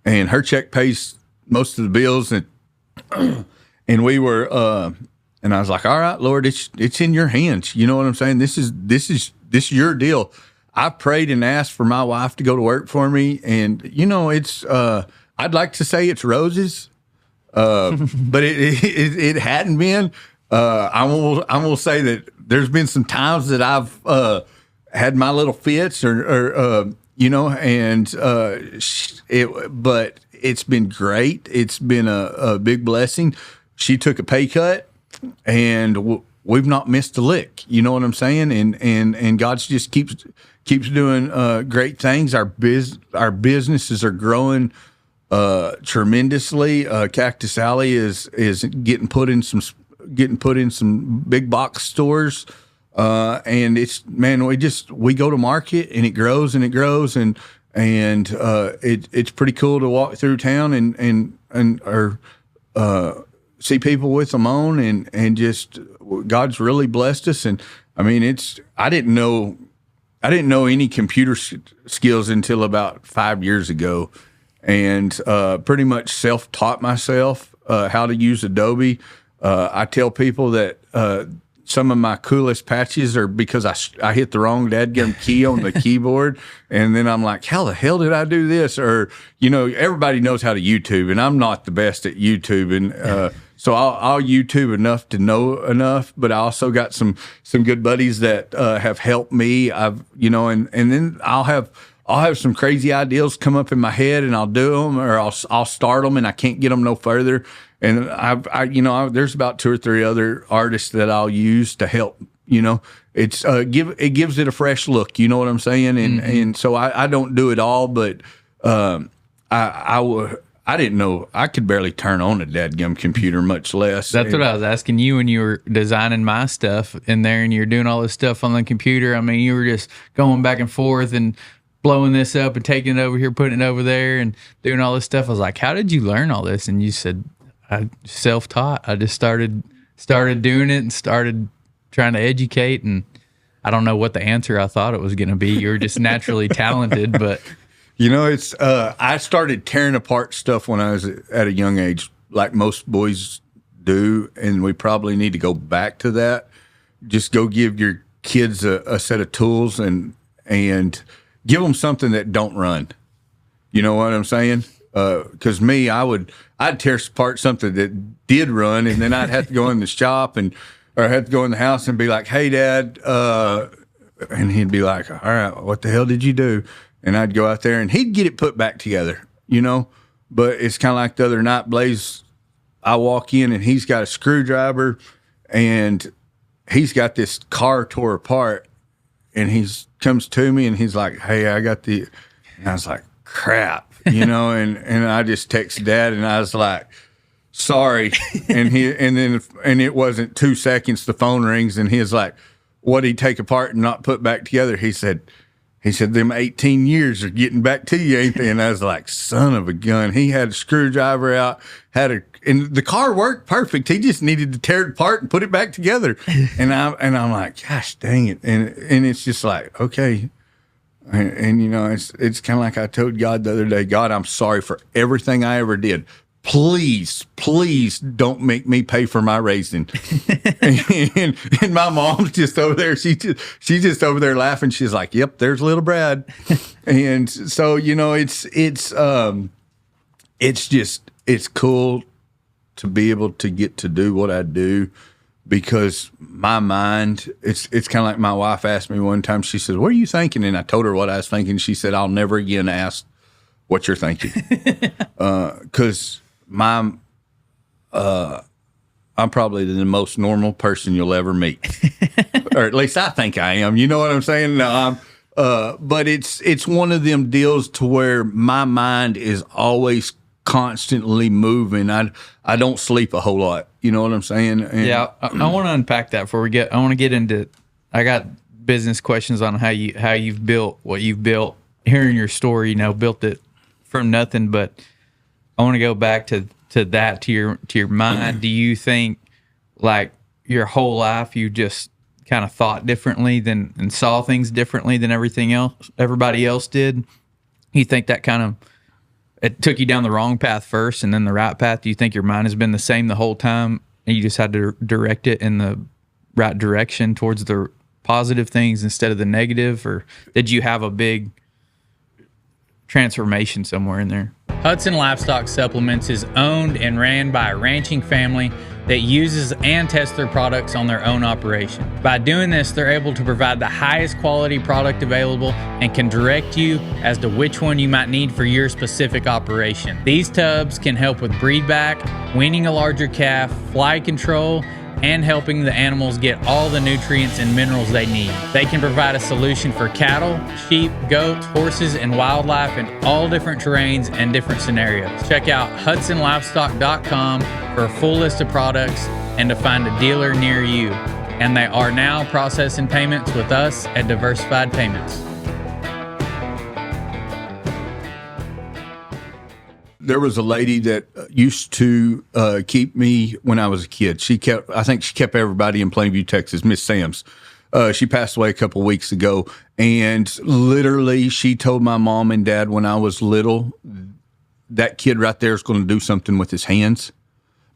and her check pays most of the bills. And and we were, and I was like, all right, Lord, it's in your hands. You know what I'm saying? This is your deal. I prayed and asked for my wife to go to work for me, and it's I'd like to say it's roses, but it hadn't been. I will say that there's been some times that I've had my little fits, but it's been great. It's been a big blessing. She took a pay cut, and we've not missed a lick. You know what I'm saying? And God just keeps doing great things. Our businesses are growing tremendously. Cactus Alley is getting put in some big box stores, and it's, man, we go to market, and it grows and it grows, and it's pretty cool to walk through town and see people with them on, and just God's really blessed us. And I mean, I didn't know any computer skills until about 5 years ago, and pretty much self-taught myself how to use Adobe. I tell people that some of my coolest patches are because I hit the wrong dadgum key on the keyboard, and then I'm like, how the hell did I do this? Or, everybody knows how to YouTube, and I'm not the best at YouTube, and so I'll YouTube enough to know enough, but I also got some good buddies that have helped me. And then I'll have some crazy ideas come up in my head, and I'll do them, or I'll start them, and I can't get them no further. And there's about 2 or 3 other artists that I'll use to help. It's it gives it a fresh look. You know what I'm saying? And so I don't do it all, but I didn't know I could barely turn on a dadgum computer, much less. That's what I was asking you when you were designing my stuff in there, and you're doing all this stuff on the computer. I mean, you were just going back and forth and blowing this up and taking it over here, putting it over there, and doing all this stuff. I was like, how did you learn all this? And you said, I self-taught. I just started doing it and started trying to educate. And I don't know what the answer I thought it was going to be. You were just naturally talented, but it's I started tearing apart stuff when I was at a young age, like most boys do, and we probably need to go back to that. Just go give your kids a set of tools and give them something that don't run. You know what I'm saying? Because me, I'd tear apart something that did run, and then I'd have to go in the shop or I'd have to go in the house and be like, "Hey, Dad," and he'd be like, "All right, what the hell did you do?" And I'd go out there, and he'd get it put back together, But it's kind of like the other night, Blaze. I walk in, and he's got a screwdriver, and he's got this car tore apart, and he comes to me, and he's like, "Hey, I got the," and I was like, "Crap." And I just texted Dad, and I was like, "Sorry," and it wasn't 2 seconds, the phone rings, and he was like, "What did he take apart and not put back together?" He said, He said, them 18 years are getting back to you, ain't they? And I was like, son of a gun. He had a screwdriver out, and the car worked perfect. He just needed to tear it apart and put it back together. And I'm like, gosh, dang it. And it's just like, okay. And you know, it's kind of like I told God the other day, God, I'm sorry for everything I ever did. Please don't make me pay for my raising. and my mom's just over there. She's just over there laughing. She's like, "Yep, there's little Brad." And so, you know, it's cool to be able to get to do what I do, because my mind, it's kind of like my wife asked me one time. She said, "What are you thinking?" And I told her what I was thinking. She said, "I'll never again ask what you're thinking," because I'm probably the most normal person you'll ever meet, or at least I think I am. You know what I'm saying? No, but it's one of them deals to where my mind is always constantly moving. I don't sleep a whole lot. You know what I'm saying? And, yeah, I want to unpack that before we get. I want to get into. I got business questions on how you've built what you've built. Hearing your story, you know, built it from nothing, but I want to go back to your mind. Do you think, like, your whole life you just kind of thought differently and saw things differently than everybody else did? You think that kind of it took you down the wrong path first and then the right path? Do you think your mind has been the same the whole time and you just had to direct it in the right direction towards the positive things instead of the negative, or did you have a big transformation somewhere in there? Hudson Livestock Supplements is owned and ran by a ranching family that uses and tests their products on their own operation. By doing this, they're able to provide the highest quality product available and can direct you as to which one you might need for your specific operation. These tubs can help with breed back, weaning a larger calf, fly control, and helping the animals get all the nutrients and minerals they need. They can provide a solution for cattle, sheep, goats, horses, and wildlife in all different terrains and different scenarios. Check out hudsonlivestock.com for a full list of products and to find a dealer near you. And they are now processing payments with us at Diversified Payments. There was a lady that used to keep me when I was a kid. I think she kept everybody in Plainview, Texas, Miss Sam's. She passed away a couple weeks ago, and literally she told my mom and dad when I was little, that kid right there is going to do something with his hands,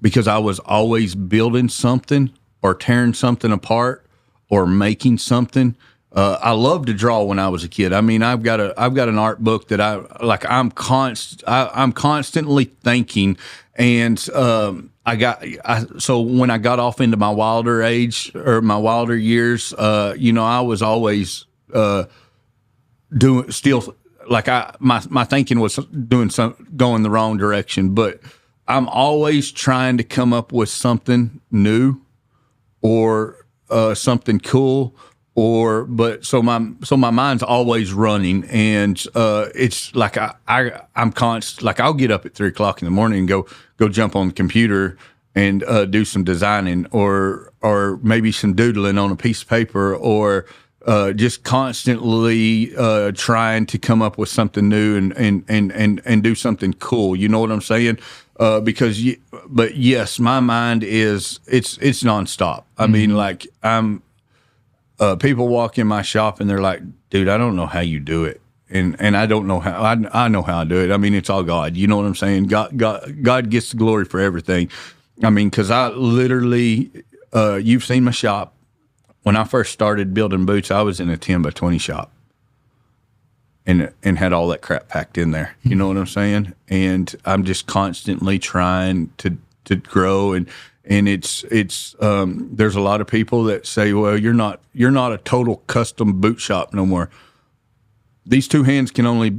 because I was always building something or tearing something apart or making something. I loved to draw when I was a kid. I mean, I've got an art book that I'm constantly thinking, and so when I got off into my wilder age or my wilder years, you know, I was always my thinking was going the wrong direction, but I'm always trying to come up with something new or something cool. So my mind's always running, and it's like I'm constant. Like, I'll get up at 3:00 in the morning and go jump on the computer and do some designing or maybe some doodling on a piece of paper, or just constantly trying to come up with something new and do something cool. You know what I'm saying? But yes, my mind it's nonstop. I mean, like, people walk in my shop and they're like, "Dude, I don't know how you do it," and I don't know how. I know how I do it. I mean, it's all God. You know what I'm saying? God gets the glory for everything. I mean, because I literally, you've seen my shop. When I first started building boots, I was in a 10 by 20 shop, and had all that crap packed in there. You know what I'm saying? And I'm just constantly trying to grow, and it's there's a lot of people that say, "Well, you're not a total custom boot shop no more." These two hands can only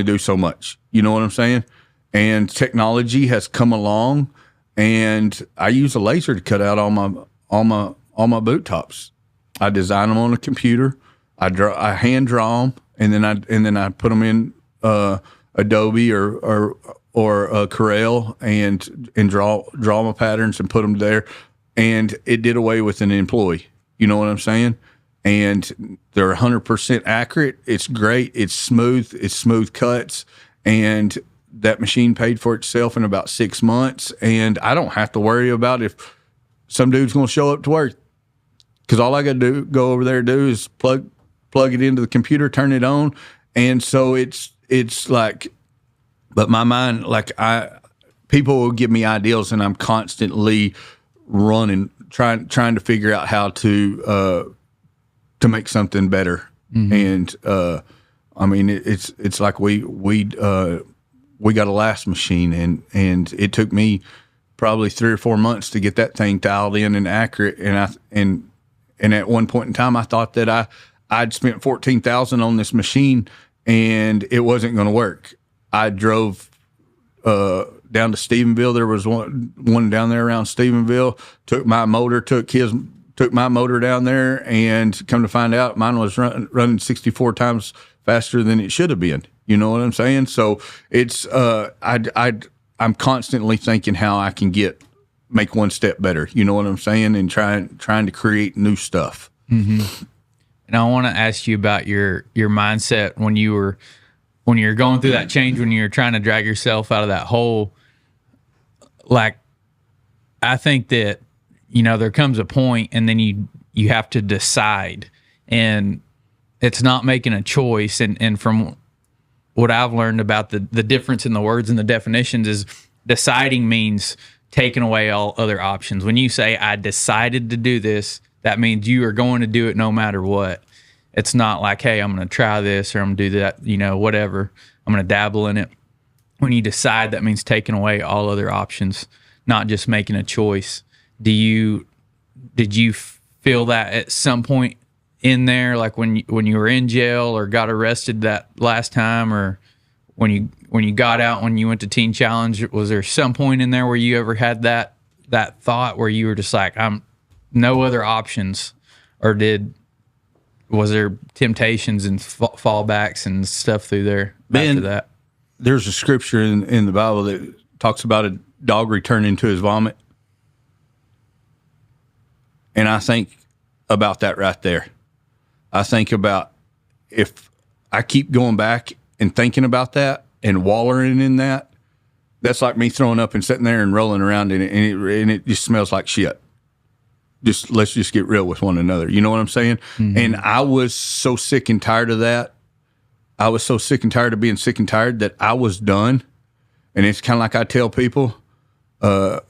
do so much. You know what I'm saying? And technology has come along, and I use a laser to cut out all my boot tops. I design them on a computer. I hand draw them, and then I put them in Adobe or Corel and draw my patterns and put them there, and it did away with an employee. You know what I'm saying? and they're 100% accurate. It's great. It's smooth cuts, and that machine paid for itself in about 6 months. And I don't have to worry about if some dude's going to show up to work, because all I got to go over there and do is plug it into the computer, turn it on. And so it's like, but my mind, like people will give me ideas, and I'm constantly running, trying to figure out how to make something better. And I mean, it's like we got a last machine, and it took me probably 3 or 4 months to get that thing dialed in and accurate. And at one point in time, I thought that I'd spent $14,000 on this machine and it wasn't going to work. I drove down to Stephenville. There was one down there around Stephenville. Took my motor down there, and come to find out, mine was running 64 times faster than it should have been. You know what I'm saying? So it's I'm constantly thinking how I can make one step better. You know what I'm saying? And trying to create new stuff. Mm-hmm. And I want to ask you about your mindset when you were going through that change, when you were trying to drag yourself out of that hole. Like, I think that, there comes a point, and then you have to decide, and it's not making a choice. And from what I've learned about the difference in the words and the definitions is, deciding means taking away all other options. When you say, I decided to do this, that means you are going to do it no matter what. It's not like, hey, I'm going to try this, or I'm going to do that, whatever. I'm going to dabble in it. When you decide, that means taking away all other options, not just making a choice. Did you feel that at some point in there, like when you were in jail or got arrested that last time, or when you got out, when you went to Teen Challenge, was there some point in there where you ever had that thought where you were just like, I'm no other options, or was there temptations and fallbacks and stuff through there after that? There's a scripture in the Bible that talks about a dog returning to his vomit. And I think about that right there. I think about, if I keep going back and thinking about that and wallowing in that, that's like me throwing up and sitting there and rolling around in it, and it just smells like shit. Let's just get real with one another. You know what I'm saying? Mm-hmm. And I was so sick and tired of that. I was so sick and tired of being sick and tired that I was done. And it's kind of like I tell people, God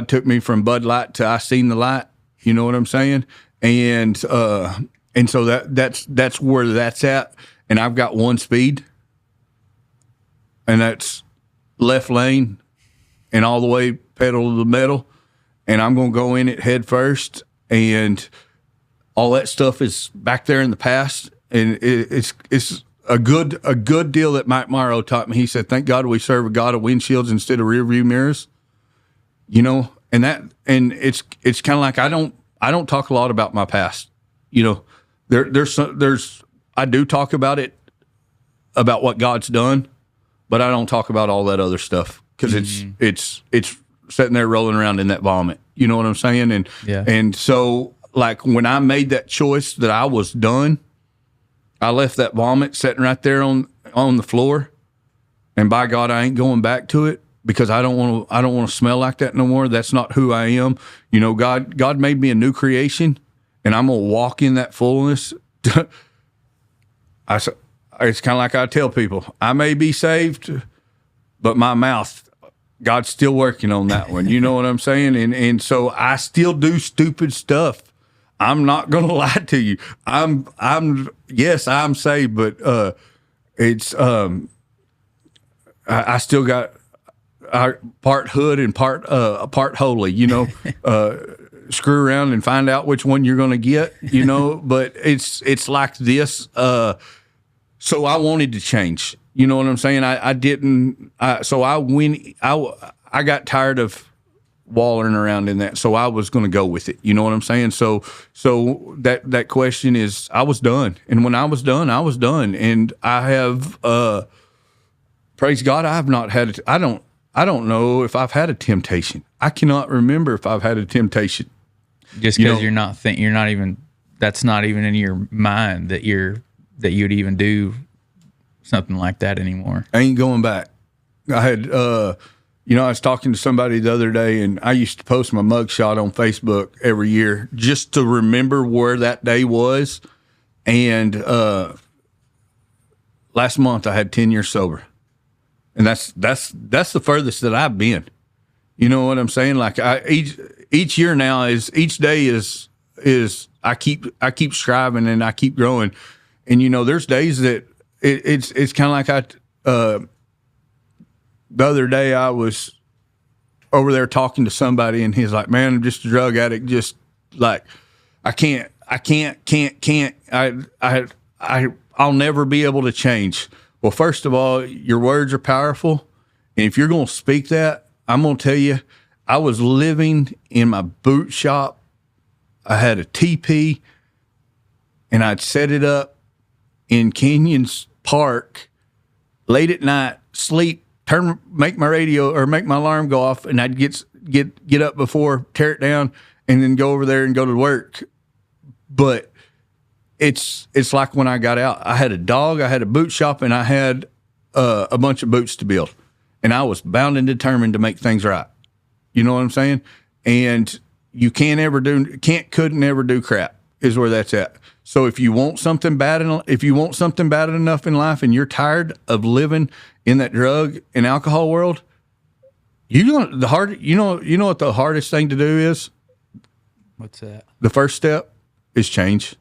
took me from Bud Light to I seen the light. You know what I'm saying? And so that's where that's at. And I've got one speed, and that's left lane and all the way pedal to the metal. And I'm going to go in it head first, and all that stuff is back there in the past. And it's a good deal that Mike Morrow taught me. He said, "Thank God we serve a God of windshields instead of rear view mirrors." And it's kind of like I don't talk a lot about my past. I do talk about it, about what God's done, but I don't talk about all that other stuff, because it's sitting there rolling around in that vomit. You know what I'm saying? And so, like, when I made that choice that I was done, I left that vomit sitting right there on the floor, and by God, I ain't going back to it, because I don't want to smell like that no more. That's not who I am. God made me a new creation, and I'm gonna walk in that fullness. It's kind of like I tell people, I may be saved, but my mouth, God's still working on that one. You know what I'm saying? And so I still do stupid stuff. I'm not gonna lie to you. Yes, I'm saved, but it's I still got part hood and part holy. Screw around and find out which one you're gonna get. But it's like this. So I wanted to change. You know what I'm saying? I didn't. So I got tired of wallowing around in that. So I was going to go with it. You know what I'm saying? So that question is, I was done. And when I was done, I was done. And I have, praise God, I have not had. I don't know if I've had a temptation. I cannot remember if I've had a temptation. Just because you're not even that's not even in your mind that you'd even do something like that anymore. I ain't going back. I had, I was talking to somebody the other day, and I used to post my mugshot on Facebook every year just to remember where that day was. And last month I had 10 years sober, and that's the furthest that I've been. You know what I'm saying? Like each year now each day is I keep striving and I keep growing. And there's days that it's kind of like the other day I was over there talking to somebody, and he's like, "Man, I'm just a drug addict. Just like I'll never be able to change." Well, first of all, your words are powerful, and if you're going to speak that, I'm going to tell you, I was living in my boot shop. I had a teepee, and I'd set it up in Canyons Park late at night, sleep, make my radio or make my alarm go off, and I'd get up before, tear it down, and then go over there and go to work. But it's like when I got out, I had a dog, I had a boot shop, and I had a bunch of boots to build, and I was bound and determined to make things right. You know what I'm saying? And you couldn't ever do crap is where that's at. So if you want something bad enough in life, and you're tired of living in that drug and alcohol world, you know what the hardest thing to do is? What's that? The first step is change.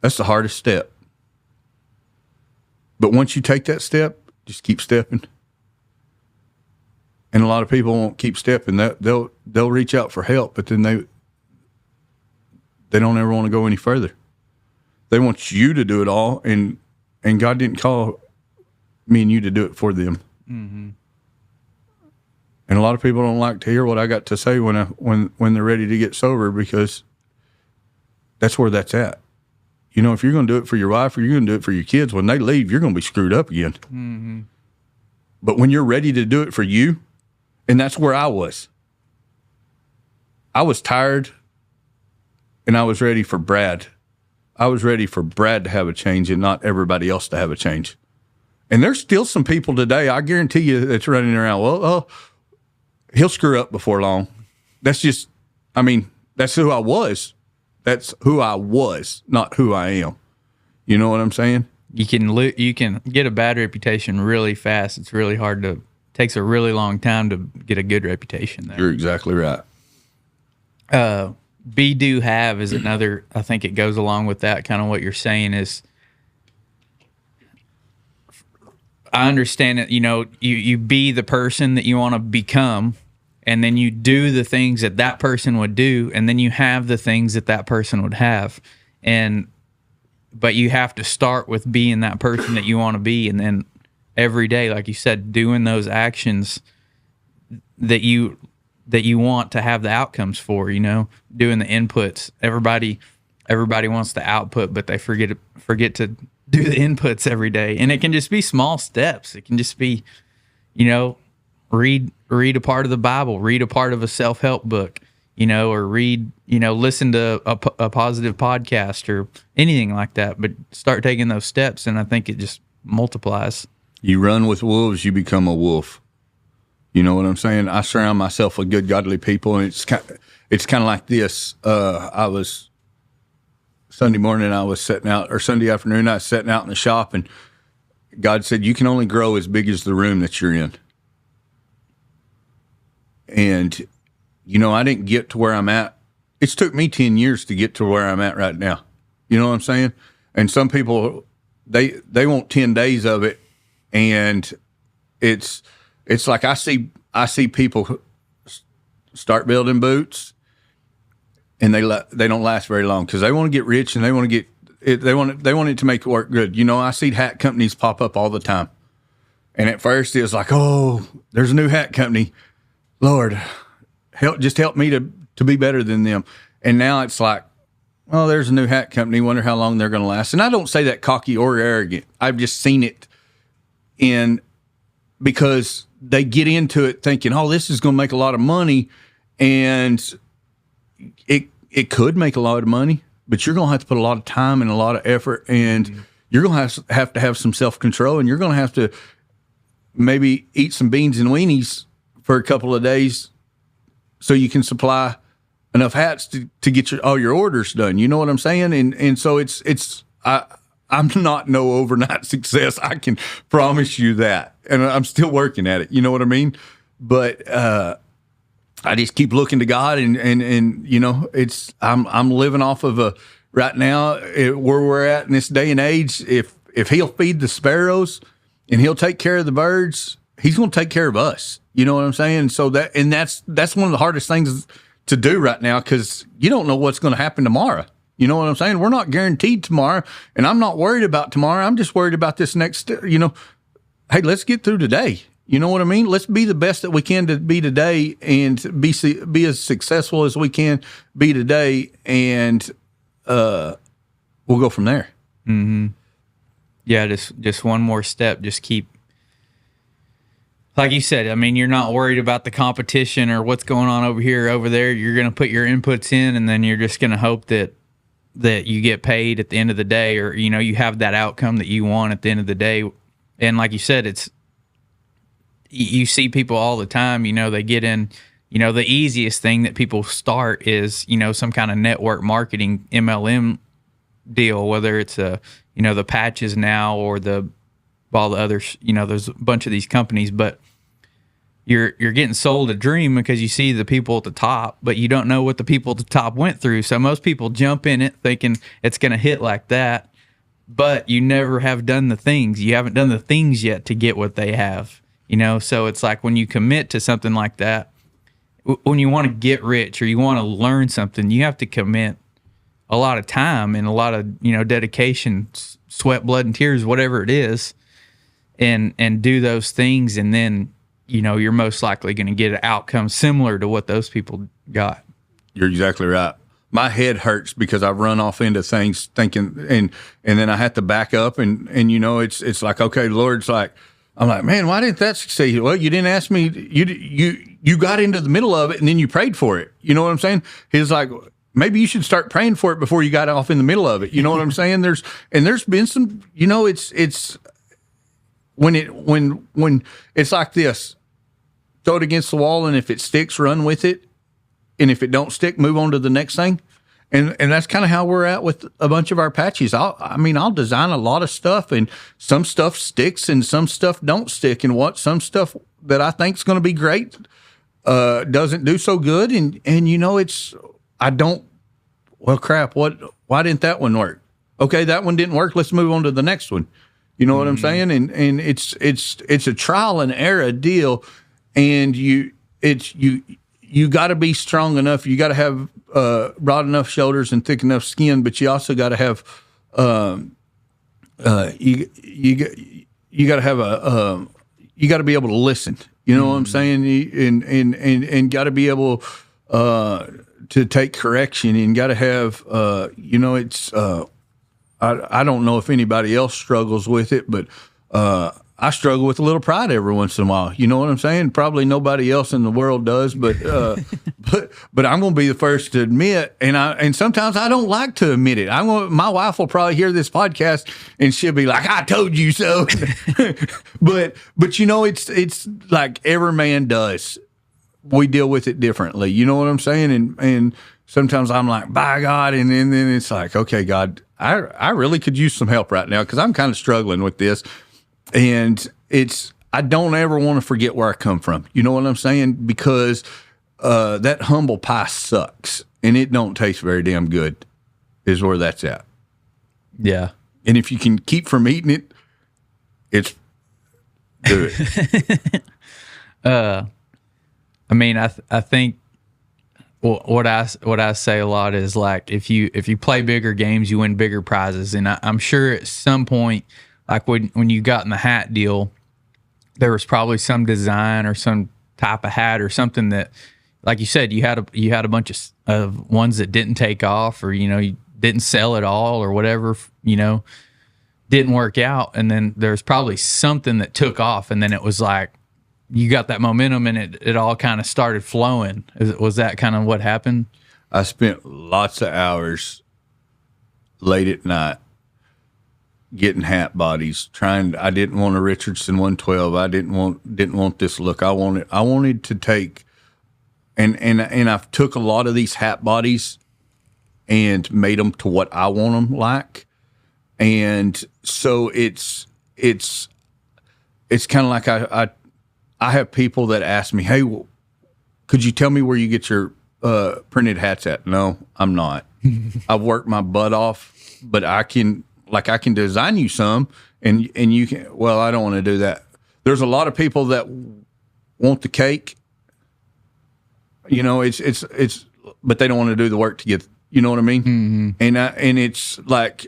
That's the hardest step. But once you take that step, just keep stepping. And a lot of people won't keep stepping. They'll reach out for help, but then they don't ever want to go any further. They want you to do it all, and God didn't call me and you to do it for them. Mm-hmm. And a lot of people don't like to hear what I got to say when they're ready to get sober, because that's where that's at. If you're going to do it for your wife or you're going to do it for your kids, when they leave, you're going to be screwed up again. Mm-hmm. But when you're ready to do it for you, and that's where I was. I was tired, and I was ready for Brad. I was ready for Brad to have a change and not everybody else to have a change. And there's still some people today, I guarantee you, that's running around, he'll screw up before long. That's who I was. That's who I was, not who I am. You know what I'm saying? You can get a bad reputation really fast. It's really hard takes a really long time to get a good reputation there. You're exactly right. Be, do, have is another, I think it goes along with that. Kind of what you're saying is, I understand that, you be the person that you want to become, and then you do the things that person would do, and then you have the things that person would have. But you have to start with being that person that you want to be, and then every day, like you said, doing those actions that you want to have the outcomes for, doing the inputs. Everybody wants the output, but they forget to do the inputs every day. And it can just be small steps. It can just be, read a part of the Bible, read a part of a self-help book, or listen to a positive podcast or anything like that. But start taking those steps, and I think it just multiplies. You run with wolves, you become a wolf. You know what I'm saying? I surround myself with good, godly people, and it's kind of like this. Sunday morning, I was setting out, or Sunday afternoon, I was setting out in the shop, and God said, "You can only grow as big as the room that you're in." And, I didn't get to where I'm at. It's took me 10 years to get to where I'm at right now. You know what I'm saying? And some people, they want 10 days of it, and it's like I see people start building boots, and they don't last very long because they want to get rich, and they want it to make it work good. I see hat companies pop up all the time, and at first it was like, oh, there's a new hat company, Lord, help me to be better than them. And now it's like, well, there's a new hat company, wonder how long they're going to last. And I don't say that cocky or arrogant. I've just seen it because they get into it thinking, oh, this is going to make a lot of money, and it could make a lot of money, but you're going to have to put a lot of time and a lot of effort, and you're going to have some self-control, and you're going to have to maybe eat some beans and weenies for a couple of days so you can supply enough hats to get all your orders done. You know what I'm saying? And so I'm not no overnight success. I can promise you that. And I'm still working at it. You know what I mean? But I just keep looking to God, and you know, I'm living off of right now where we're at in this day and age. If He'll feed the sparrows and He'll take care of the birds, He's going to take care of us. You know what I'm saying? So that's one of the hardest things to do right now, because you don't know what's going to happen tomorrow. You know what I'm saying? We're not guaranteed tomorrow, and I'm not worried about tomorrow. I'm just worried about this next, hey, let's get through today. You know what I mean? Let's be the best that we can to be today, and be as successful as we can be today, and we'll go from there. Mm-hmm. Yeah, just one more step. Just keep, like you said, I mean, you're not worried about the competition or what's going on over here or over there. You're going to put your inputs in, and then you're just going to hope that you get paid at the end of the day, or, you know, you have that outcome that you want at the end of the day. And like you said, you see people all the time, you know, they get in, you know, the easiest thing that people start is, you know, some kind of network marketing MLM deal, whether it's the patches now or all the others, you know, there's a bunch of these companies, but you're getting sold a dream because you see the people at the top, but you don't know what the people at the top went through. So most people jump in it thinking it's going to hit like that, but you never have done the things. You haven't done the things yet to get what they have, you know? So it's like when you commit to something like that, when you want to get rich or you want to learn something, you have to commit a lot of time and a lot of, you know, dedication, sweat, blood, and tears, whatever it is, and do those things. And then, you know, you're most likely going to get an outcome similar to what those people got. You're exactly right. My head hurts because I've run off into things thinking, and then I have to back up, and you know, it's like, okay, Lord's like, I'm like, man, why didn't that succeed? Well, you didn't ask me. You got into the middle of it, and then you prayed for it. You know what I'm saying? He's like, maybe you should start praying for it before you got off in the middle of it. You know what I'm saying? There's been some, you know, it's when it's like this, throw it against the wall, and if it sticks, run with it. And if it don't stick, move on to the next thing. And that's kind of how we're at with a bunch of our patches. I'll design a lot of stuff, and some stuff sticks and some stuff don't stick. And some stuff that I think is going to be great doesn't do so good. And you know, well, crap, why didn't that one work? Okay, that one didn't work. Let's move on to the next one. You know what I'm saying? And it's a trial and error deal. And you got to be strong enough. You got to have broad enough shoulders and thick enough skin, but you also got to have you got to have you got to be able to listen. You know what I'm saying? And got to be able to take correction, and got to have you know, it's I don't know if anybody else struggles with it, but I struggle with a little pride every once in a while. You know what I'm saying? Probably nobody else in the world does, but but I'm going to be the first to admit, and sometimes I don't like to admit it. My wife will probably hear this podcast, and she'll be like, "I told you so." but you know, it's like every man does. We deal with it differently. You know what I'm saying? And sometimes I'm like, "By God," and then it's like, "Okay, God, I really could use some help right now because I'm kind of struggling with this." And I don't ever want to forget where I come from. You know what I'm saying? Because that humble pie sucks, and it don't taste very damn good, is where that's at. Yeah. And if you can keep from eating it, do it. I mean, I think what I say a lot is, like, if you play bigger games, you win bigger prizes. And I'm sure at some point, like when you got in the hat deal, there was probably some design or some type of hat or something that, like you said, you had a bunch of ones that didn't take off, or, you know, you didn't sell at all, or whatever, you know, didn't work out. And then there's probably something that took off, and then it was like you got that momentum, and it all kind of started flowing. Was that kind of what happened? I spent lots of hours late at night getting hat bodies. I didn't want a Richardson 112. I didn't want this look. I wanted to take, and I've took a lot of these hat bodies and made them to what I want them like. And so it's kind of like I have people that ask me, hey, could you tell me where you get your printed hats at? No, I'm not. I've worked my butt off, but I can design you some, and you can. Well, I don't want to do that. There's a lot of people that want the cake. You know, it's, but they don't want to do the work to get. You know what I mean? Mm-hmm. And it's like,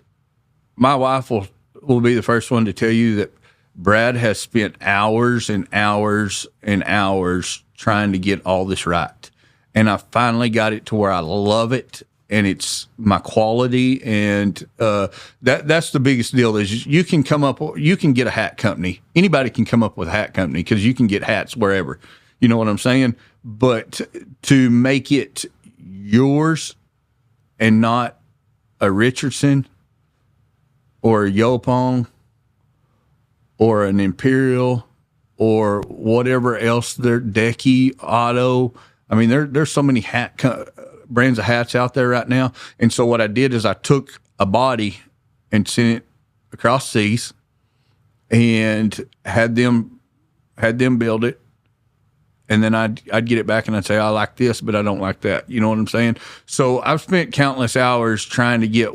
my wife will be the first one to tell you that Brad has spent hours and hours and hours trying to get all this right. And I finally got it to where I love it, and it's my quality. And that's the biggest deal is you can get a hat company. Anybody can come up with a hat company because you can get hats wherever. You know what I'm saying? But to make it yours and not a Richardson or a Yopong or an Imperial or whatever else, their Decky, Otto. I mean, there's so many brands of hats out there right now. And so what I did is I took a body and sent it across seas and had them build it. And then I'd get it back and I'd say, I like this, but I don't like that. You know what I'm saying? So I've spent countless hours trying to get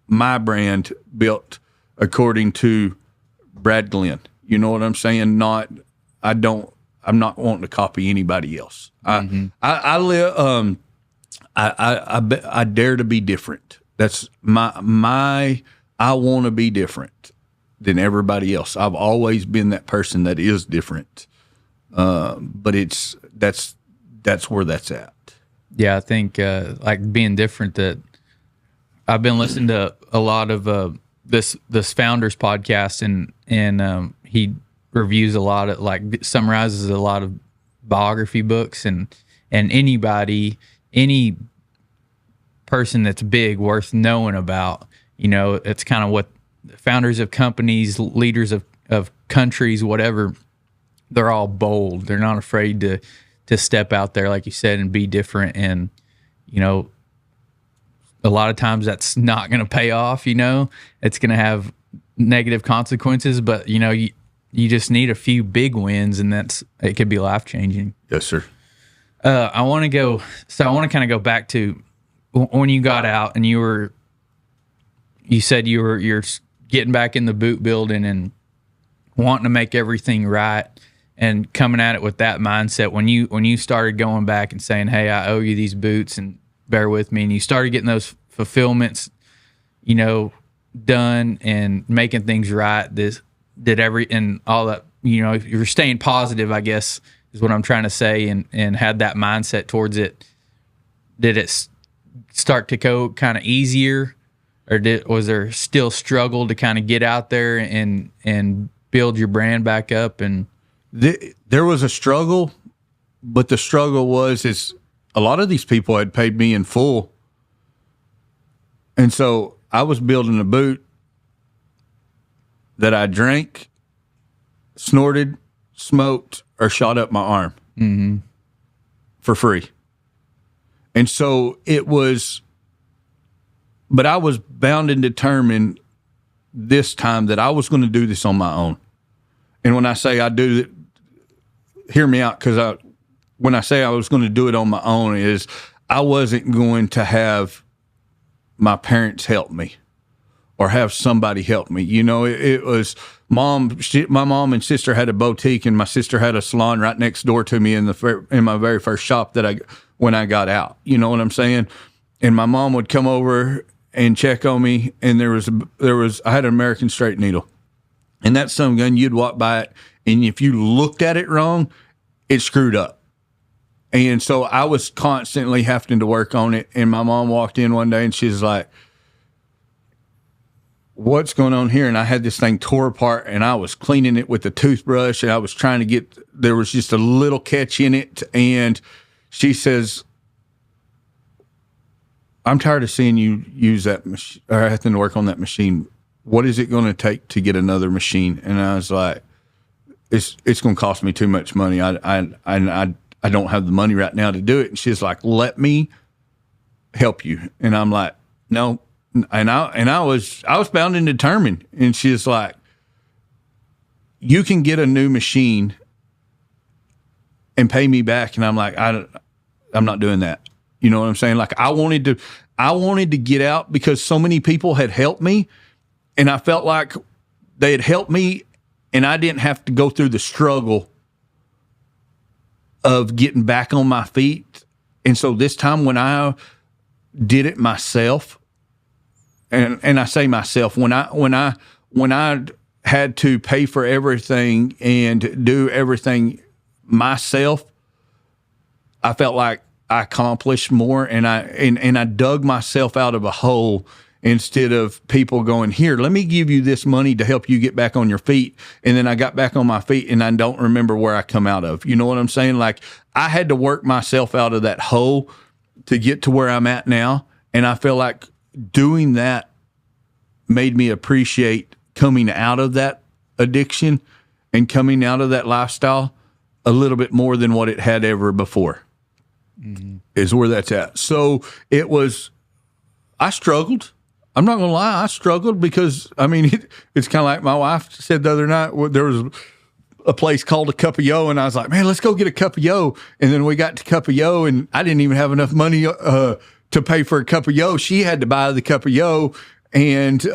my brand built according to Brad Glenn. You know what I'm saying? I'm not wanting to copy anybody else. Mm-hmm. I dare to be different. That's I want to be different than everybody else. I've always been that person that is different. But that's where that's at. Yeah, I think like being different. That I've been listening to a lot of this Founders podcast, and he reviews a lot of, like, summarizes a lot of biography books, and any person that's big worth knowing about. You know, it's kind of what founders of companies, leaders of countries, whatever. They're all bold. They're not afraid to step out there, like you said, and be different. And, you know, a lot of times that's not going to pay off, you know. It's going to have negative consequences, but, you know, you just need a few big wins, and it could be life-changing. Yes, sir. I want to kind of go back to when you got out and you said you're getting back in the boot building and wanting to make everything right. And coming at it with that mindset, when you started going back and saying, hey, I owe you these boots and bear with me, and you started getting those fulfillments, you know, done and making things right, and all that, you know, if you're staying positive, I guess is what I'm trying to say, and had that mindset towards it, did it start to go kind of easier, or was there still struggle to kind of get out there and build your brand back up? And there was a struggle, but the struggle is a lot of these people had paid me in full. And so I was building a boot that I drank, snorted, smoked, or shot up my arm for free. And so but I was bound and determined this time that I was going to do this on my own. And when I say I do it, hear me out, because when I say I was going to do it on my own, is I wasn't going to have my parents help me or have somebody help me. You know, it was my mom and sister had a boutique, and my sister had a salon right next door to me in my very first shop when I got out. You know what I'm saying? And my mom would come over and check on me, and I had an American straight needle. And that some gun, you'd walk by it, and if you looked at it wrong, it screwed up. And so I was constantly having to work on it. And my mom walked in one day, and she's like, what's going on here? And I had this thing tore apart, and I was cleaning it with a toothbrush, and I was trying to there was just a little catch in it. And she says, I'm tired of seeing you use that machine or having to work on that machine. What is it going to take to get another machine? And I was like, it's going to cost me too much money. I don't have the money right now to do it. And she's like, let me help you. And I'm like, no. And I was bound and determined. And she's like, you can get a new machine and pay me back. And I'm like, I'm not doing that. You know what I'm saying? Like I wanted to get out because so many people had helped me, and I felt like they had helped me and I didn't have to go through the struggle of getting back on my feet. And so this time when I did it myself, and I say myself, when I had to pay for everything and do everything myself, I felt like I accomplished more, and I dug myself out of a hole instead of people going, here, let me give you this money to help you get back on your feet. And then I got back on my feet and I don't remember where I come out of. You know what I'm saying? Like I had to work myself out of that hole to get to where I'm at now. And I feel like doing that made me appreciate coming out of that addiction and coming out of that lifestyle a little bit more than what it had ever before. Mm-hmm. Is where that's at. So I struggled. I'm not going to lie. I struggled because, I mean, it's kind of like my wife said the other night, there was a place called a Cup of Yo, and I was like, man, let's go get a Cup of Yo. And then we got to Cup of Yo, and I didn't even have enough money to pay for a Cup of Yo. She had to buy the Cup of Yo, and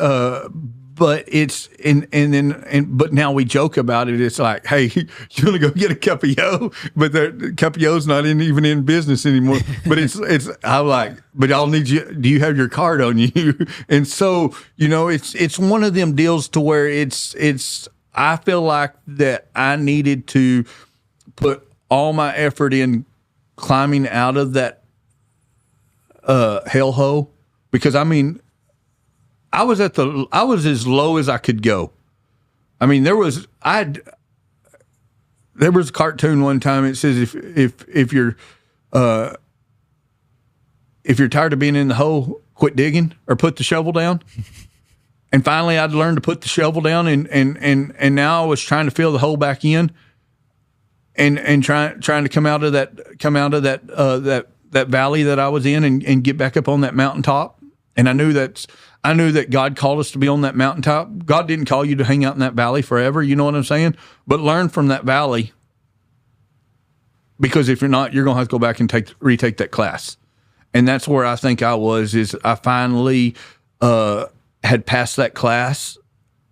but it's but now we joke about it. It's like, hey, you want to go get a Cup of Yo? But the Cup of Yo's not even in business anymore. But it's I'm like, but I'll need you. Do you have your card on you? And so it's one of them deals to where it's. I feel like that I needed to put all my effort in climbing out of that hellhole, because I mean, I was as low as I could go. I mean, there was a cartoon one time. It says if you're tired of being in the hole, quit digging or put the shovel down. And finally, I'd learned to put the shovel down, and now I was trying to fill the hole back in, and trying to come out of that valley that I was in, and get back up on that mountaintop. And I knew that God called us to be on that mountaintop. God didn't call you to hang out in that valley forever. You know what I'm saying? But learn from that valley, because if you're not, you're going to have to go back and retake that class. And that's where I think I was, is I finally had passed that class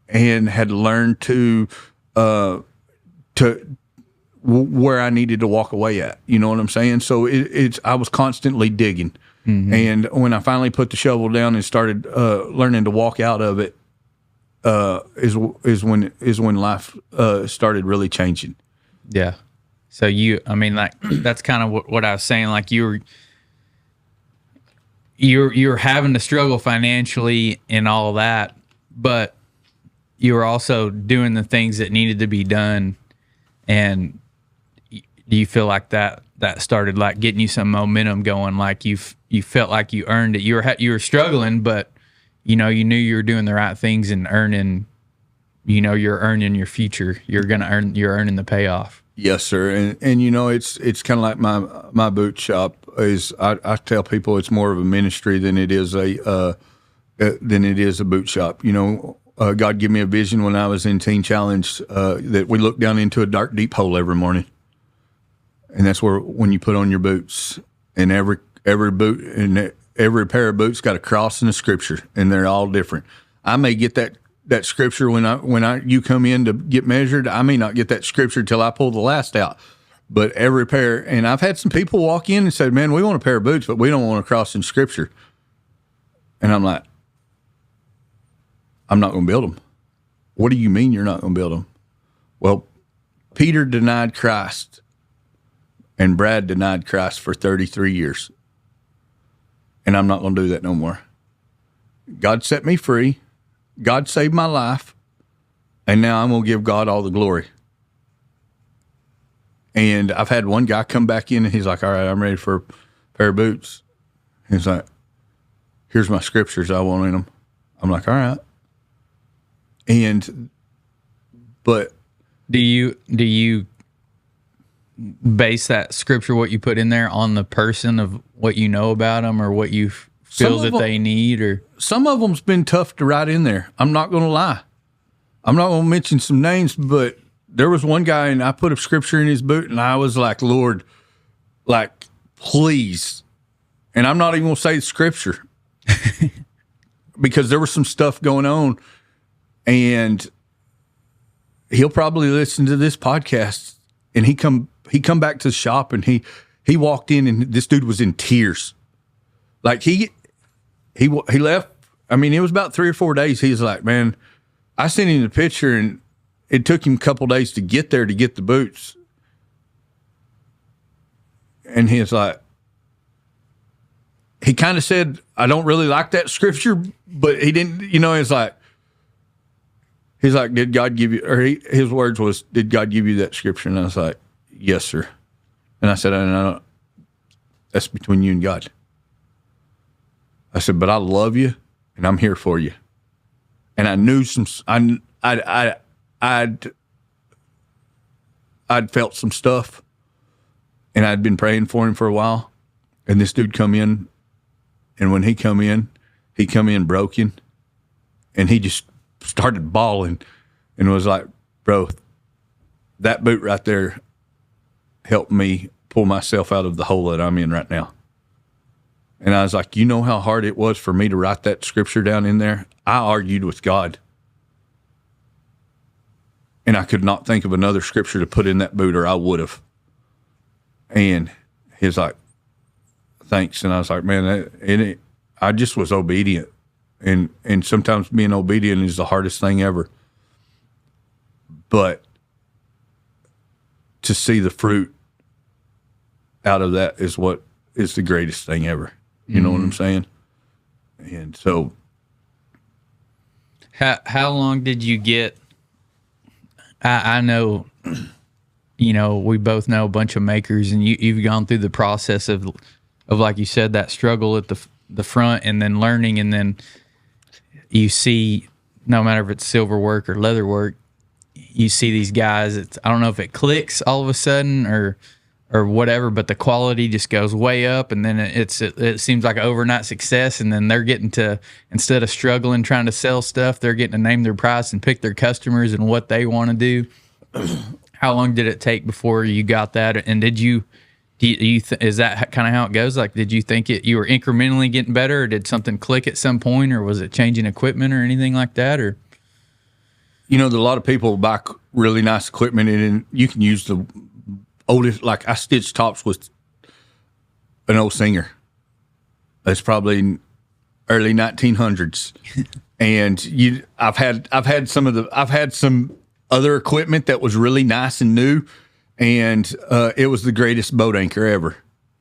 and had learned to where I needed to walk away at. You know what I'm saying? So I was constantly digging. Mm-hmm. And when I finally put the shovel down and started learning to walk out of it, is when life started really changing. Yeah. So that's kind of what I was saying. Like you're having to struggle financially and all of that, but you were also doing the things that needed to be done. And do you feel like that started like getting you some momentum going? Like you felt like you earned it. You were struggling, but you knew you were doing the right things and earning. You're earning your future. You're earning the payoff. Yes, sir. And it's kind of like my boot shop is. I tell people it's more of a ministry than it is a boot shop. God gave me a vision when I was in Teen Challenge that we look down into a dark, deep hole every morning. And that's when you put on your boots, and every boot and every pair of boots got a cross and a scripture, and they're all different. I may get that scripture when you come in to get measured. I may not get that scripture till I pull the last out. But every pair, and I've had some people walk in and say, "Man, we want a pair of boots, but we don't want a cross and scripture." And I'm like, "I'm not going to build them." What do you mean you're not going to build them? Well, Peter denied Christ. And Brad denied Christ for 33 years. And I'm not going to do that no more. God set me free. God saved my life. And now I'm going to give God all the glory. And I've had one guy come back in and he's like, all right, I'm ready for a pair of boots. He's like, here's my scriptures I want in them. I'm like, all right. But do you base that scripture, what you put in there, on the person of what you know about them or what you feel that they need? Or some of them's been tough to write in there. I'm not going to lie. I'm not going to mention some names, but there was one guy, and I put a scripture in his boot, and I was like, Lord, like, please. And I'm not even going to say the scripture because there was some stuff going on, and he'll probably listen to this podcast. And he come back to the shop, and he walked in, and this dude was in tears. Like he left. I mean, it was about 3 or 4 days. He was like, man, I sent him the picture, and it took him a couple days to get there to get the boots. And he was like, he kind of said, I don't really like that scripture, but he didn't, he's like, did God give you, or his words was, did God give you that scripture? And I was like, yes, sir. And I said, I don't, that's between you and God. I said, but I love you and I'm here for you. And I knew I'd felt some stuff, and I'd been praying for him for a while. And this dude come in, and when he come in broken, and he just started bawling and was like, bro, that boot right there helped me pull myself out of the hole that I'm in right now. And I was like, you know how hard it was for me to write that scripture down in there? I argued with God. And I could not think of another scripture to put in that boot, or I would have. And he's like, thanks. And I was like, man, I just was obedient. And sometimes being obedient is the hardest thing ever. But to see the fruit out of that is what is the greatest thing ever. You know what I'm saying? And so, how long did you get? I know, we both know a bunch of makers, and you've gone through the process of like you said, that struggle at the front, and then learning, and then you see, no matter if it's silver work or leather work, you see these guys. I don't know if it clicks all of a sudden or whatever, but the quality just goes way up, and then it seems like an overnight success, and then they're getting to, instead of struggling trying to sell stuff, they're getting to name their price and pick their customers and what they want to do. How long did it take before you got that? And did you is that kind of how it goes? Like, did you think you were incrementally getting better, or did something click at some point, or was it changing equipment or anything like that? Or a lot of people buy really nice equipment, and you can use the oldest, like I stitched tops with an old Singer. It's probably early 1900s. And I've had some other equipment that was really nice and new, and it was the greatest boat anchor ever.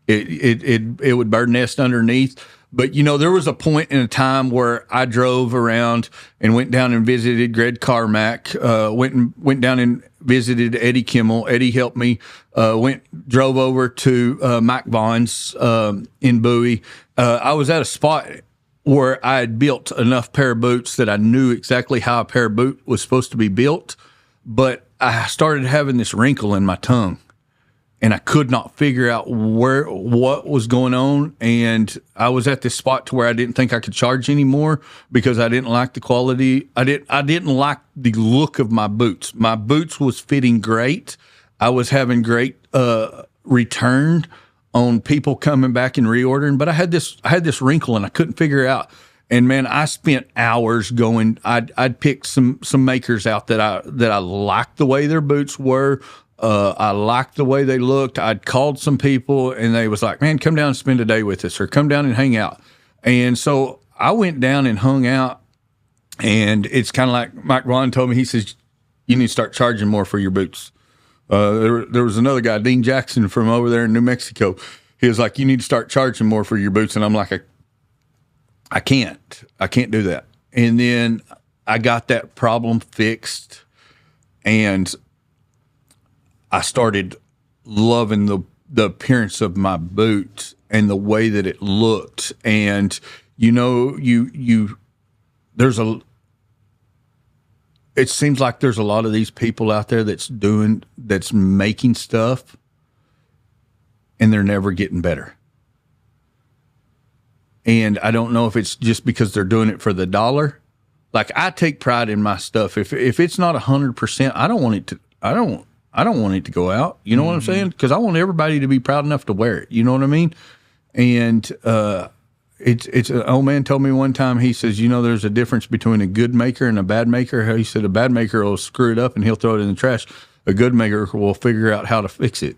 It would bird nest underneath. But there was a point in a time where I drove around and went down and visited Greg Carmack, went down and visited Eddie Kimmel. Eddie helped me. Drove over to Mike Vaughn's in Bowie. I was at a spot where I had built enough pair of boots that I knew exactly how a pair of boot was supposed to be built, but I started having this wrinkle in my tongue. And I could not figure out what was going on. And I was at this spot to where I didn't think I could charge anymore because I didn't like the quality. I didn't like the look of my boots. My boots was fitting great. I was having great return on people coming back and reordering. But I had this wrinkle, and I couldn't figure it out. And man, I spent hours going. I'd pick some makers out that I liked the way their boots were. I liked the way they looked. I'd called some people, and they was like, man, come down and spend a day with us, or come down and hang out. And so I went down and hung out, and it's kind of like Mike Vaughn told me. He says, you need to start charging more for your boots. There was another guy, Dean Jackson, from over there in New Mexico. He was like, you need to start charging more for your boots. And I'm like, I can't do that. And then I got that problem fixed, and I started loving the appearance of my boot and the way that it looked. And, it seems like there's a lot of these people out there that's making stuff and they're never getting better. And I don't know if it's just because they're doing it for the dollar. Like, I take pride in my stuff. If it's not 100%, I don't want it to go out. You know what I'm saying? Because I want everybody to be proud enough to wear it. You know what I mean? And it's an old man told me one time. He says, there's a difference between a good maker and a bad maker. He said a bad maker will screw it up and he'll throw it in the trash. A good maker will figure out how to fix it.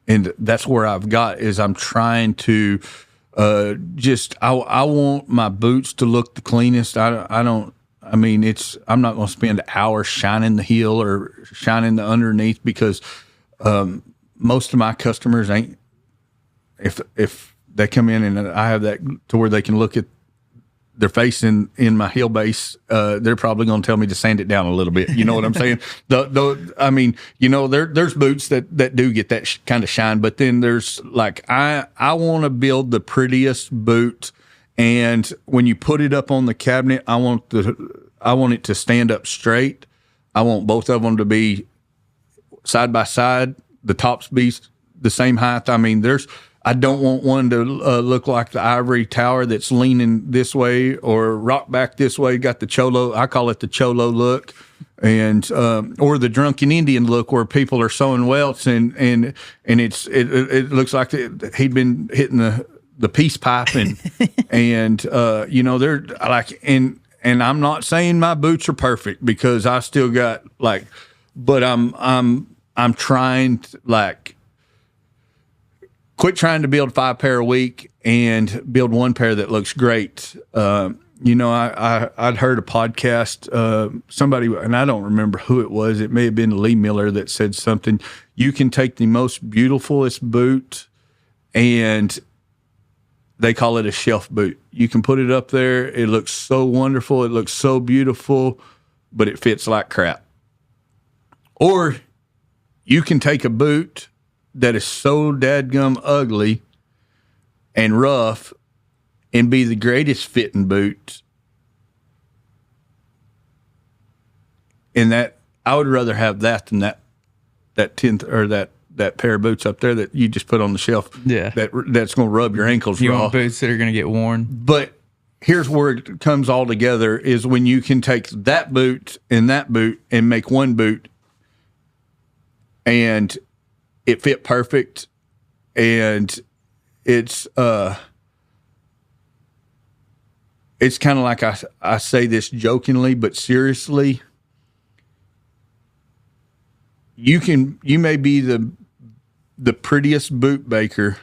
And that's where I've got is I'm trying to. I want my boots to look the cleanest. I'm not going to spend hours shining the heel or shining the underneath because, most of my customers ain't, if they come in and I have that to where they can look at their face in my heel base, they're probably going to tell me to sand it down a little bit. You know what I'm saying? There's boots that do get that kind of shine, but then there's like, I want to build the prettiest boot. And when you put it up on the cabinet, I want it to stand up straight. I want both of them to be side by side. The tops be the same height. I don't want one to look like the ivory tower that's leaning this way or rock back this way. Got the cholo, I call it the cholo look, and or the drunken Indian look where people are sewing welts and it looks like he'd been hitting the peace pipe and they're like and I'm not saying my boots are perfect because I still got but I'm trying to quit trying to build 5 pair a week and build 1 pair that looks great. I'd heard a podcast, somebody, and I don't remember who it was. It may have been Lee Miller that said something. You can take the most beautifulest boot and they call it a shelf boot. You can put it up there. It looks so wonderful. It looks so beautiful, but it fits like crap. Or you can take a boot that is so dadgum ugly and rough and be the greatest fitting boot. And that I would rather have that than that 10th or that pair of boots up there that you just put on the shelf. Yeah. That's going to rub your ankles you raw. Want boots that are going to get worn. But here's where it comes all together is when you can take that boot and make one boot and it fit perfect, and it's kind of like I say this jokingly, but seriously. You may be the prettiest boot maker,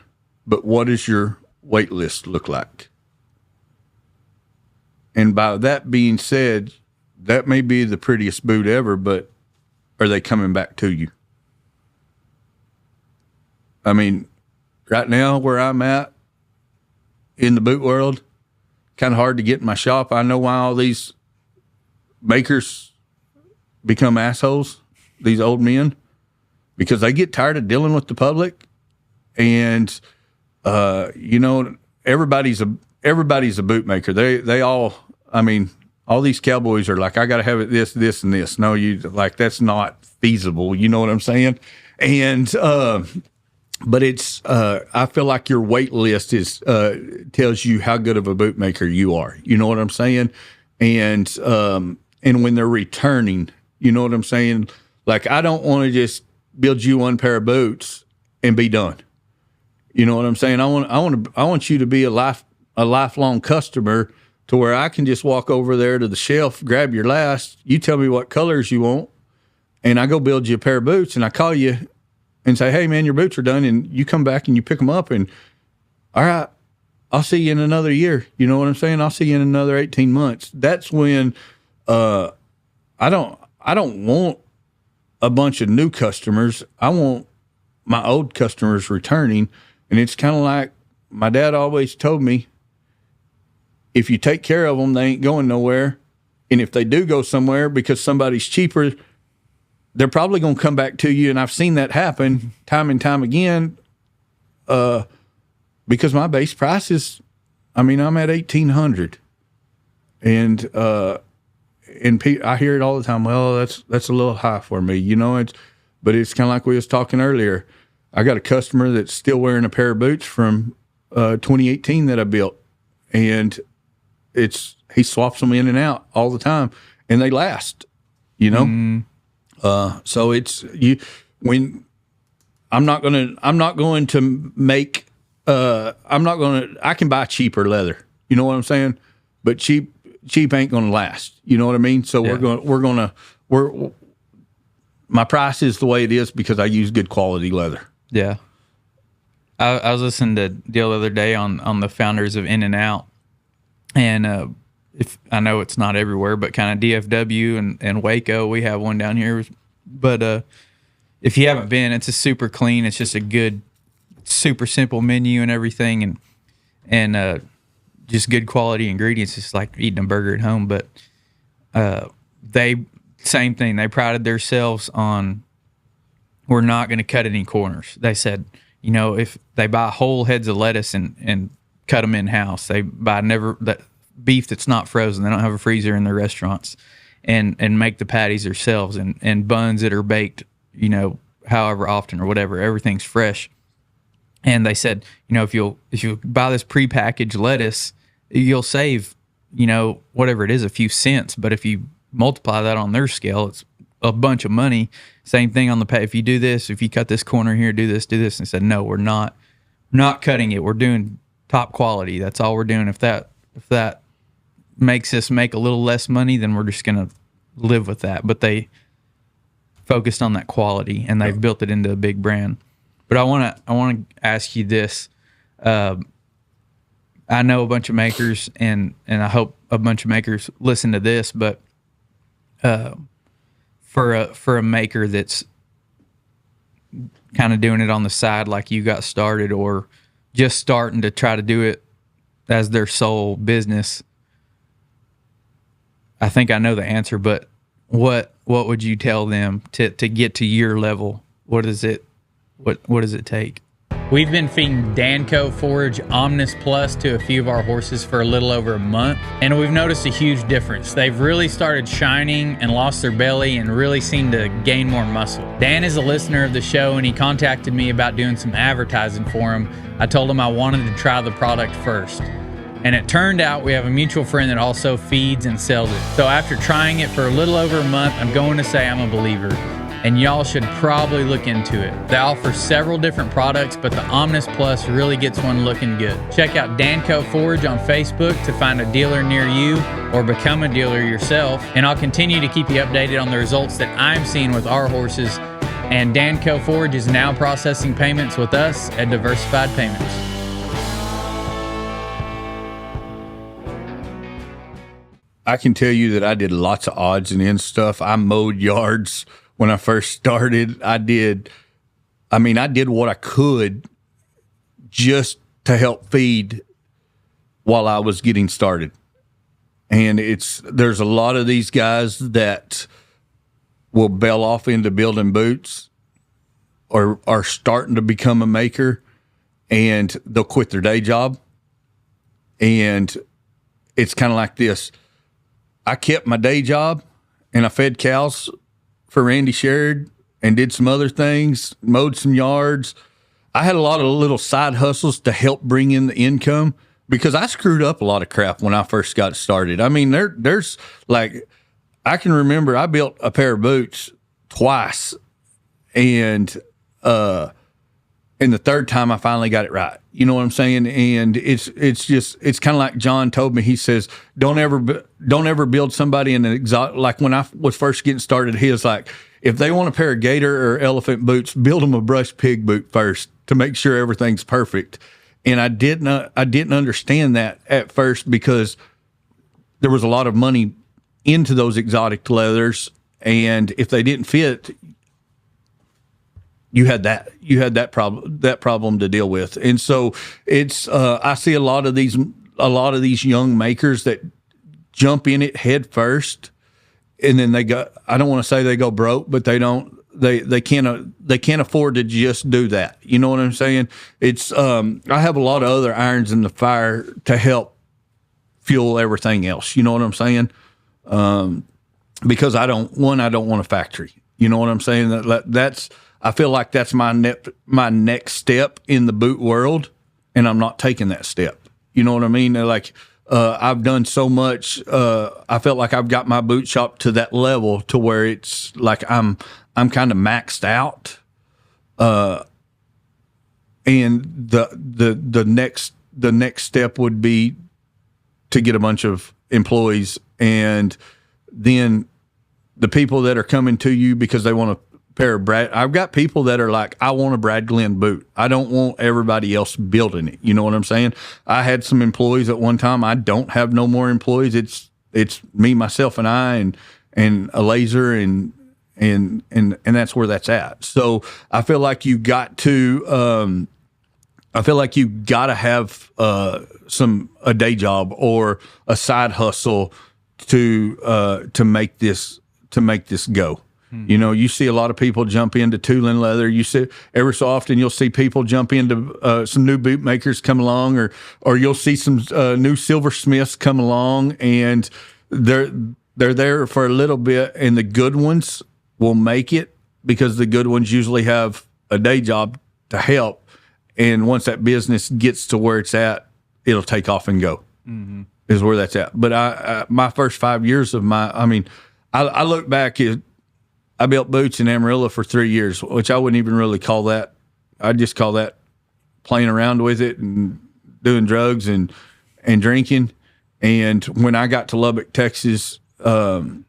but what does your wait list look like? And by that being said, that may be the prettiest boot ever, but are they coming back to you? Right now where I'm at in the boot world, kind of hard to get in my shop. I know why all these makers become assholes, these old men, because they get tired of dealing with the public. And, everybody's a bootmaker. They all, all these cowboys are like, I got to have it this, this, and this. No, that's not feasible. You know what I'm saying? And, but it's, I feel like your wait list tells you how good of a bootmaker you are. You know what I'm saying? And when they're returning, you know what I'm saying? Like, I don't want to just build you 1 pair of boots and be done. You know what I'm saying? I want you to be a lifelong customer to where I can just walk over there to the shelf, grab your last, you tell me what colors you want, and I go build you a pair of boots, and I call you and say, hey, man, your boots are done, and you come back and you pick them up, and all right, I'll see you in another year. You know what I'm saying? I'll see you in another 18 months. That's when I don't want a bunch of new customers. I want my old customers returning, and it's kind of like my dad always told me, if you take care of them, they ain't going nowhere, and if they do go somewhere because somebody's cheaper, they're probably going to come back to you. And I've seen that happen time and time again because my base price is I mean, I'm at 1,800, and I hear it all the time. Well, that's a little high for me, you know. But it's kind of like we was talking earlier. I got a customer that's still wearing a pair of boots from 2018 that I built, and he swaps them in and out all the time, and they last, you know. So it's when I'm not going to make. I can buy cheaper leather. You know what I'm saying? But cheap ain't going to last. You know what I mean? So my price is the way it is because I use good quality leather. Yeah. I was listening to deal the other day on the founders of In-N-Out, and if I know it's not everywhere, but kind of DFW and Waco, we have one down here. But if you haven't been, it's a super clean. It's just a good, super simple menu and everything, and just good quality ingredients. It's like eating a burger at home. But same thing. They prided themselves on, we're not going to cut any corners. They said, you know, if they buy whole heads of lettuce and cut them in house, they buy that beef that's not frozen. They don't have a freezer in their restaurants, and make the patties themselves, and buns that are baked, you know, however often or whatever. Everything's fresh. And they said, you know, if you buy this prepackaged lettuce, you'll save, you know, whatever it is, a few cents. But if you multiply that on their scale, it's a bunch of money. Same thing on if you do this, if you cut this corner here, do this. And said, no, we're not cutting it. We're doing top quality. That's all we're doing. If that makes us make a little less money, then we're just going to live with that. But they focused on that quality, and they've built it into a big brand. But I want to ask you this. I know a bunch of makers, and I hope a bunch of makers listen to this, but for a maker that's kind of doing it on the side like you got started, or just starting to try to do it as their sole business, I think I know the answer, but what would you tell them to get to your level? What does it take? We've been feeding Danco Forage Omnis Plus to a few of our horses for a little over a month, and we've noticed a huge difference. They've really started shining and lost their belly and really seem to gain more muscle. Dan is a listener of the show, and he contacted me about doing some advertising for him. I told him I wanted to try the product first. And it turned out we have a mutual friend that also feeds and sells it. So after trying it for a little over a month, I'm going to say I'm a believer. And y'all should probably look into it. They offer several different products, but the Omnis Plus really gets one looking good. Check out Danco Forage on Facebook to find a dealer near you, or become a dealer yourself. And I'll continue to keep you updated on the results that I'm seeing with our horses. And Danco Forage is now processing payments with us at Diversified Payments. I can tell you that I did lots of odds and ends stuff. I mowed yards when I first started. I did what I could just to help feed while I was getting started. And there's a lot of these guys that will bail off into building boots, or are starting to become a maker, and they'll quit their day job. And it's kind of like this. I kept my day job, and I fed cows for Randy Sherrod and did some other things, mowed some yards. I had a lot of little side hustles to help bring in the income, because I screwed up a lot of crap when I first got started. I mean, there's like, I can remember I built a pair of boots twice, and the third time I finally got it right. You know what I'm saying? And it's kind of like John told me. He says, don't ever build somebody in an exotic. Like when I was first getting started, he was like, if they want a pair of gator or elephant boots, build them a brush pig boot first to make sure everything's perfect. And I didn't understand that at first, because there was a lot of money into those exotic leathers, and if they didn't fit, you had that problem to deal with. And so it's I see a lot of these young makers that jump in it head first, and then I don't want to say they go broke, but they don't they can't afford to just do that. You know what I'm saying? It's I have a lot of other irons in the fire to help fuel everything else. You know what I'm saying? Because I don't want a factory. You know what I'm saying? That's I feel like that's my next step in the boot world, and I'm not taking that step. You know what I mean? Like I've done so much. I felt like I've got my boot shop to that level to where it's like I'm kind of maxed out. And the next step would be to get a bunch of employees, and then the people that are coming to you because they want a pair of Brad. I've got people that are like, I want a Brad Glenn boot. I don't want everybody else building it. You know what I'm saying? I had some employees at one time. I don't have no more employees. It's me, myself, and I, and a laser, and that's where that's at. So I feel like you got to. I feel like you got to have a day job or a side hustle to make this go. You know, you see a lot of people jump into tooling leather. You see every so often you'll see people jump into some new bootmakers come along, or you'll see some new silversmiths come along, and they're there for a little bit, and the good ones will make it because the good ones usually have a day job to help, and once that business gets to where it's at, it'll take off and go. Mm-hmm. Is where that's at. But my first 5 years of I look back at. I built boots in Amarillo for 3 years, which I wouldn't even really call that. I'd just call that playing around with it and doing drugs and drinking. And when I got to Lubbock, Texas, in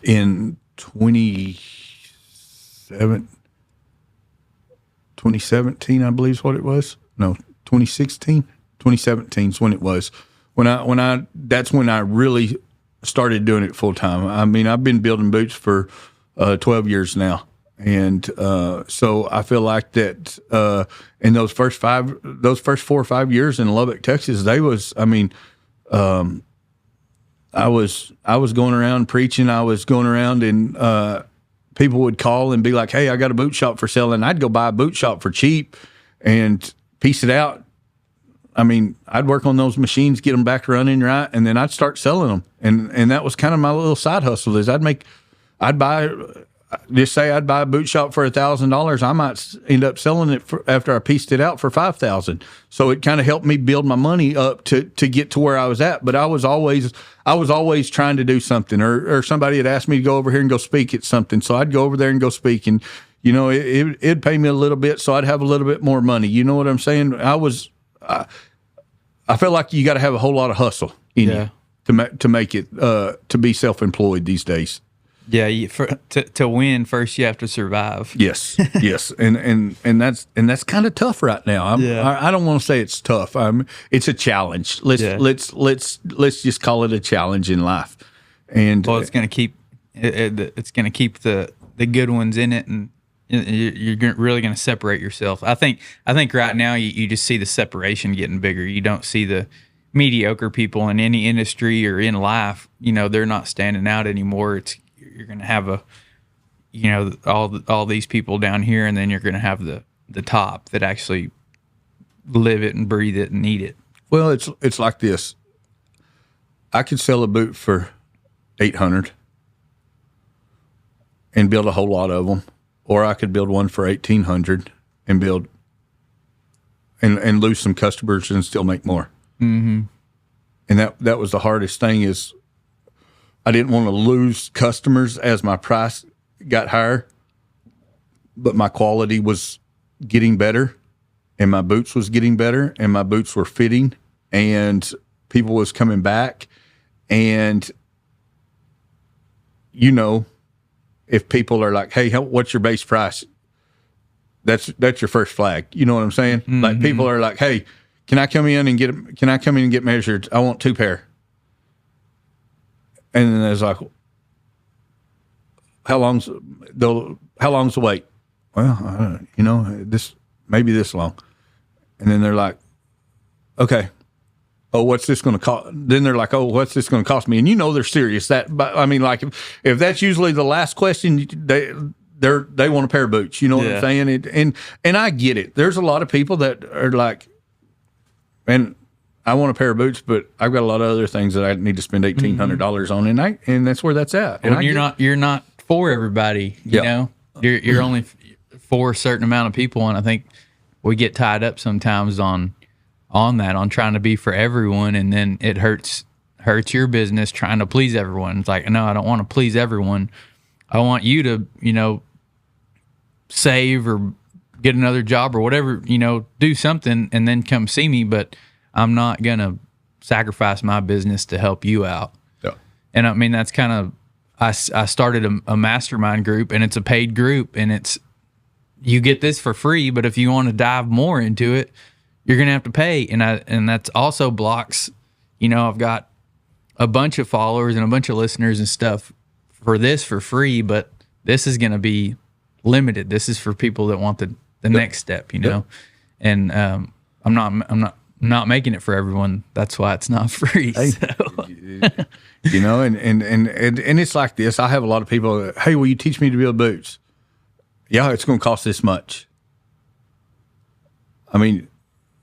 2017, I believe is what it was. No, 2016, 2017 is when it was. That's when I really started doing it full time. I mean, I've been building boots for 12 years now, and so I feel like that in those first 4 or 5 years in Lubbock, Texas, I was going around preaching. I was going around, and people would call and be like, "Hey, I got a boot shop for sale," and I'd go buy a boot shop for cheap and piece it out. I mean, I'd work on those machines, get them back running right, and then I'd start selling them. And that was kind of my little side hustle. I'd buy a boot shop for $1,000. I might end up selling it after I pieced it out for $5,000. So it kind of helped me build my money up to get to where I was at. But I was always trying to do something, or somebody had asked me to go over here and go speak at something. So I'd go over there and go speak, and you know, it'd pay me a little bit, so I'd have a little bit more money. You know what I'm saying? I feel like you got to have a whole lot of hustle in you to make it to be self-employed these days. Yeah, to win first you have to survive. Yes, yes, and that's kind of tough right now. I don't want to say it's tough. It's a challenge. Let's just call it a challenge in life. And it's going to keep the good ones in it, and you're really going to separate yourself. I think right now you just see the separation getting bigger. You don't see the mediocre people in any industry or in life. You know, they're not standing out anymore. You're going to have all these people down here, and then you're going to have the top that actually live it and breathe it and eat it. Well, it's like this. I could sell a boot for $800 and build a whole lot of them. Or I could build one for $1,800 and build and lose some customers and still make more. Mm-hmm. And that was the hardest thing, is I didn't want to lose customers as my price got higher, but my quality was getting better, and my boots was getting better, and my boots were fitting, and people was coming back, and you know. If people are like, "Hey, what's your base price?" That's your first flag. You know what I'm saying? Mm-hmm. Like people are like, "Hey, can I come in and get measured? I want 2 pair." And then there's like, "How long's the wait?" Well, maybe this long. And then they're like, "Okay. Oh, what's this going to cost?" Then they're like, "Oh, what's this going to cost me?" And you know they're serious. But I mean, like if that's usually the last question they want a pair of boots. You know what I'm saying? And I get it. There's a lot of people that are like, man, I want a pair of boots, but I've got a lot of other things that I need to spend $1,800 on, and that's where that's at. And you're not for everybody. You know, you're only for a certain amount of people, and I think we get tied up sometimes on that, on trying to be for everyone, and then it hurts your business trying to please everyone. It's like, no, I don't want to please everyone. I want you to, you know, save or get another job or whatever, you know, do something and then come see me, but I'm not going to sacrifice my business to help you out. Yeah. And I mean, that's kind of, I started a mastermind group, and it's a paid group, and it's, you get this for free, but if you want to dive more into it, you're going to have to pay. And that's also blocks, you know, I've got a bunch of followers and a bunch of listeners and stuff for this for free, but this is going to be limited. This is for people that want the next step, you know? And I'm not making it for everyone. That's why it's not free. Hey, so. You know, and it's like this. I have a lot of people that, hey, will you teach me to build boots? Yeah, it's going to cost this much. I mean,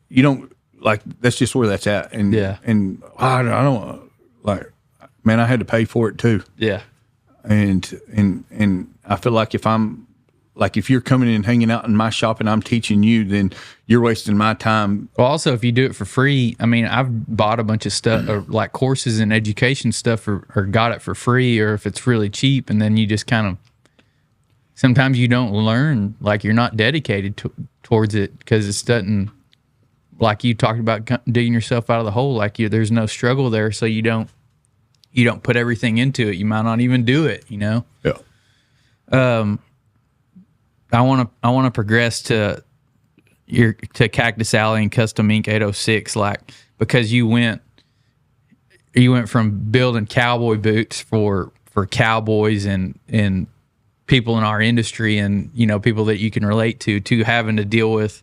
you don't, like, that's just where that's at. And and I don't, like, man, I had to pay for it too. Yeah. And I feel like if you're coming in and hanging out in my shop and I'm teaching you, then you're wasting my time. Well, also, if you do it for free, I mean, I've bought a bunch of stuff, or like courses and education stuff, or got it for free, or if it's really cheap, and then you just kind of, sometimes you don't learn, like you're not dedicated towards it, because it doesn't, like you talked about digging yourself out of the hole, like there's no struggle there, so you don't put everything into it. You might not even do it, you know? Yeah. I want to progress to Cactus Alley and Custom Ink 806, like, because you went from building cowboy boots for cowboys and people in our industry, and, you know, people that you can relate to having to deal with,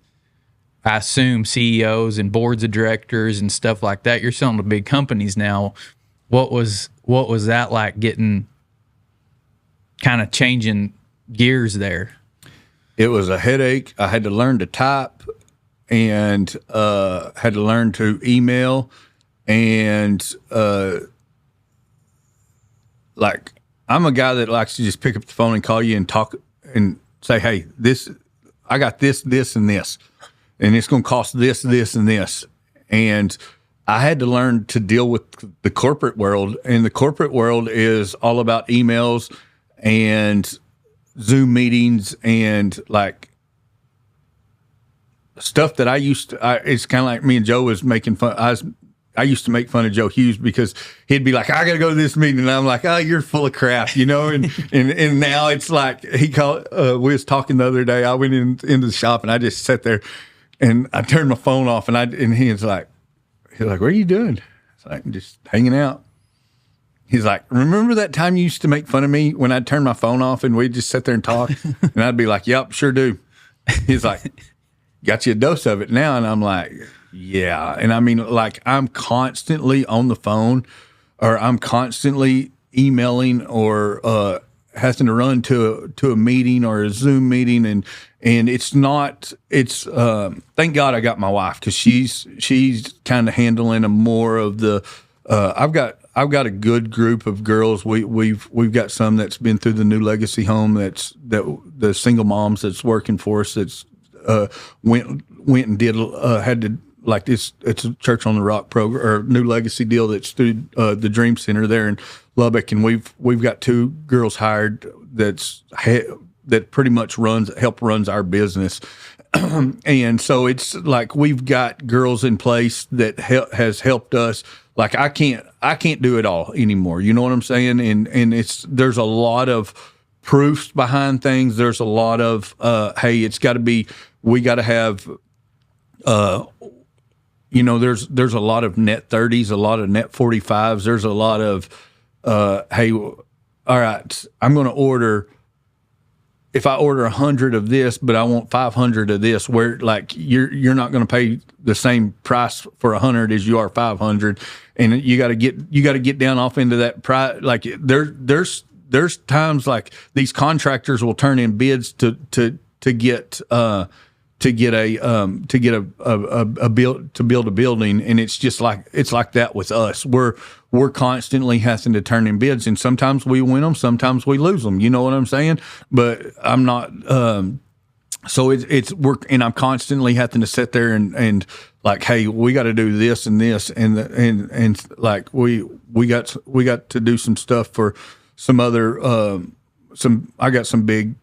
I assume, CEOs and boards of directors and stuff like that. You're selling to big companies now. What was that like, getting kind of changing gears there? It was a headache. I had to learn to type, and had to learn to email, and like, I'm a guy that likes to just pick up the phone and call you and talk and say, hey, I got this, and this, and it's going to cost this, and this. And I had to learn to deal with the corporate world, and the corporate world is all about emails and Zoom meetings and like stuff that it's kind of like me and Joe was making fun. I used to make fun of Joe Hughes because he'd be like, I got to go to this meeting. And I'm like, oh, you're full of crap, you know? And now it's like, we was talking the other day, I went into the shop and I just sat there and I turned my phone off, and he was like, what are you doing? It's like, I'm just hanging out. He's like, remember that time you used to make fun of me when I'd turn my phone off and we'd just sit there and talk? And I'd be like, yep, sure do. He's like, got you a dose of it now. And I'm like, yeah. And I mean, like, I'm constantly on the phone, or I'm constantly emailing, or having to run to a meeting or a Zoom meeting. And it's thank God I got my wife, because she's kind of handling more of the, I've got a good group of girls. We've got some that's been through the New Legacy home, that the single moms that's working for us, that's went and did had to, like, this, it's a Church on the Rock program or New Legacy deal that's through the Dream Center there in Lubbock, and we've got 2 girls hired that pretty much runs our business. And so it's like, we've got girls in place that has helped us. Like, I can't do it all anymore. You know what I'm saying? And there's a lot of proofs behind things. There's a lot of, hey, we got to have, you know, there's a lot of net 30s, a lot of net 45s. There's a lot of, hey, all right, I'm going to order, if I order 100 of this, but I want 500 of this, where, like, you're not going to pay the same price for 100 as you are 500, and you got to get down off into that price. Like, there's there's times like these contractors will turn in bids to get a build to build a building, and it's just like that with us. We're constantly having to turn in bids, and sometimes we win them, sometimes we lose them. You know what I'm saying? But I'm not. So it's work, and I'm constantly having to sit there and like, hey, we got to do this and this, and like we got to do some stuff for some other I got some big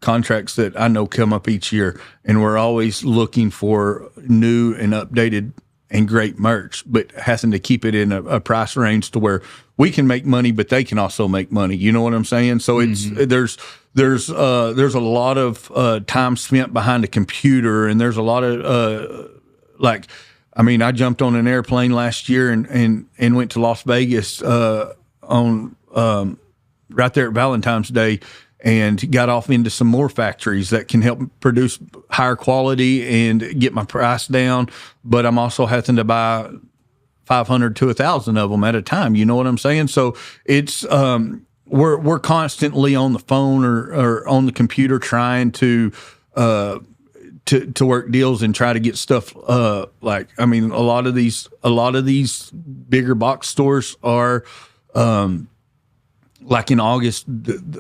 contracts that I know come up each year, and we're always looking for new and updated and great merch, but having to keep it in a price range to where we can make money, but they can also make money. You know what I'm saying? So it's there's a lot of time spent behind a computer, and there's a lot of like, I mean, I jumped on an airplane last year and went to Las Vegas on right there at Valentine's Day, and got off into some more factories that can help produce higher quality and get my price down. But I'm also having to buy 500 to 1,000 of them at a time. You know what I'm saying? So it's we're constantly on the phone or on the computer trying to work deals and try to get stuff. Like, I mean, a lot of these bigger box stores are. Like in August,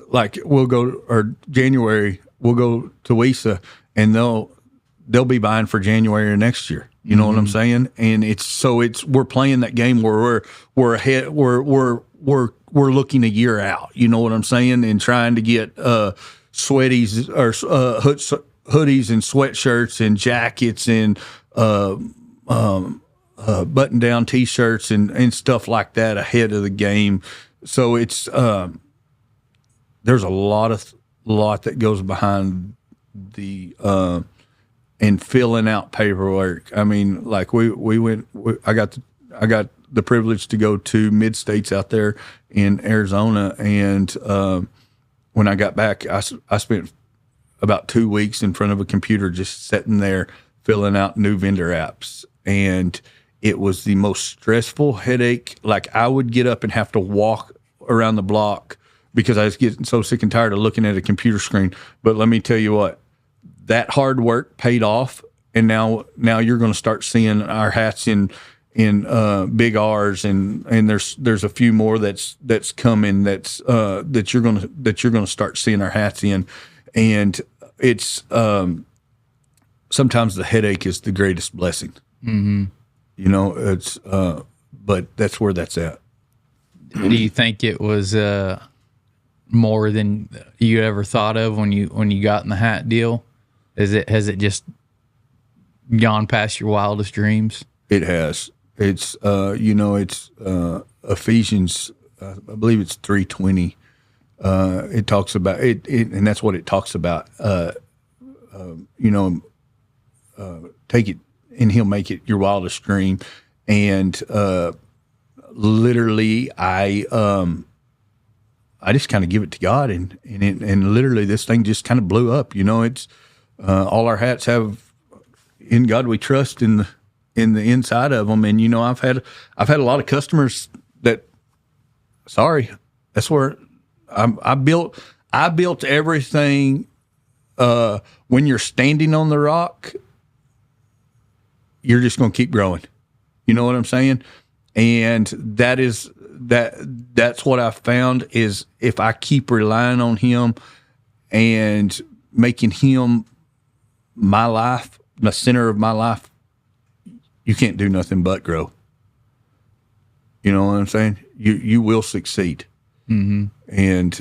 like we'll go, or January, we'll go to WISA, and they'll be buying for January or next year. You know what I'm saying? And we're playing that game where we're ahead, we're looking a year out. You know what I'm saying? And trying to get sweaties or hoodies and sweatshirts and jackets and button down T-shirts and stuff like that ahead of the game. So it's there's a lot that goes behind the and filling out paperwork. I mean, like I got the privilege to go to mid states out there in Arizona, and when I got back, I spent about 2 weeks in front of a computer just sitting there filling out new vendor apps, and it was the most stressful headache. Like, I would get up and have to walk around the block because I was getting so sick and tired of looking at a computer screen. But let me tell you what, that hard work paid off, and now you're going to start seeing our hats in big R's, and there's a few more that's coming that you're going to start seeing our hats in, and it's sometimes the headache is the greatest blessing. Mm-hmm. You know, it's but that's where that's at. Do you think it was more than you ever thought of when you got in the hat deal? Has it just gone past your wildest dreams? It has. It's it's Ephesians, I believe it's 3:20. It talks about it, and that's what it talks about. Take it, and He'll make it your wildest dream, and literally, I just kind of give it to God, and literally this thing just kind of blew up. You know, it's all our hats have "In God We Trust" in the inside of them, and you know, I've had a lot of customers that, sorry, that's where I built everything. When you're standing on the rock, you're just going to keep growing. You know what I'm saying? And that's what I found is if I keep relying on Him and making Him my life, the center of my life, you can't do nothing but grow. You know what I'm saying? You will succeed. Mm-hmm. And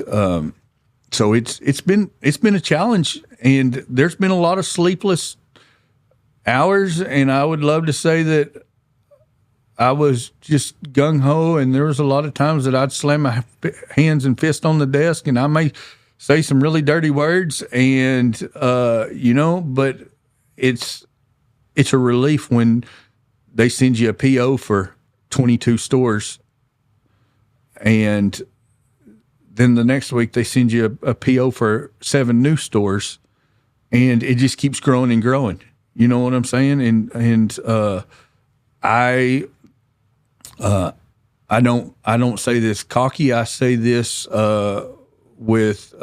so it's been a challenge, and there's been a lot of sleepless hours, and I would love to say that I was just gung-ho, and there was a lot of times that I'd slam my hands and fist on the desk, and I may say some really dirty words, and but it's a relief when they send you a PO for 22 stores, and then the next week they send you a PO for 7 new stores, and it just keeps growing and growing. You know what I'm saying? And I don't say this cocky. I say this with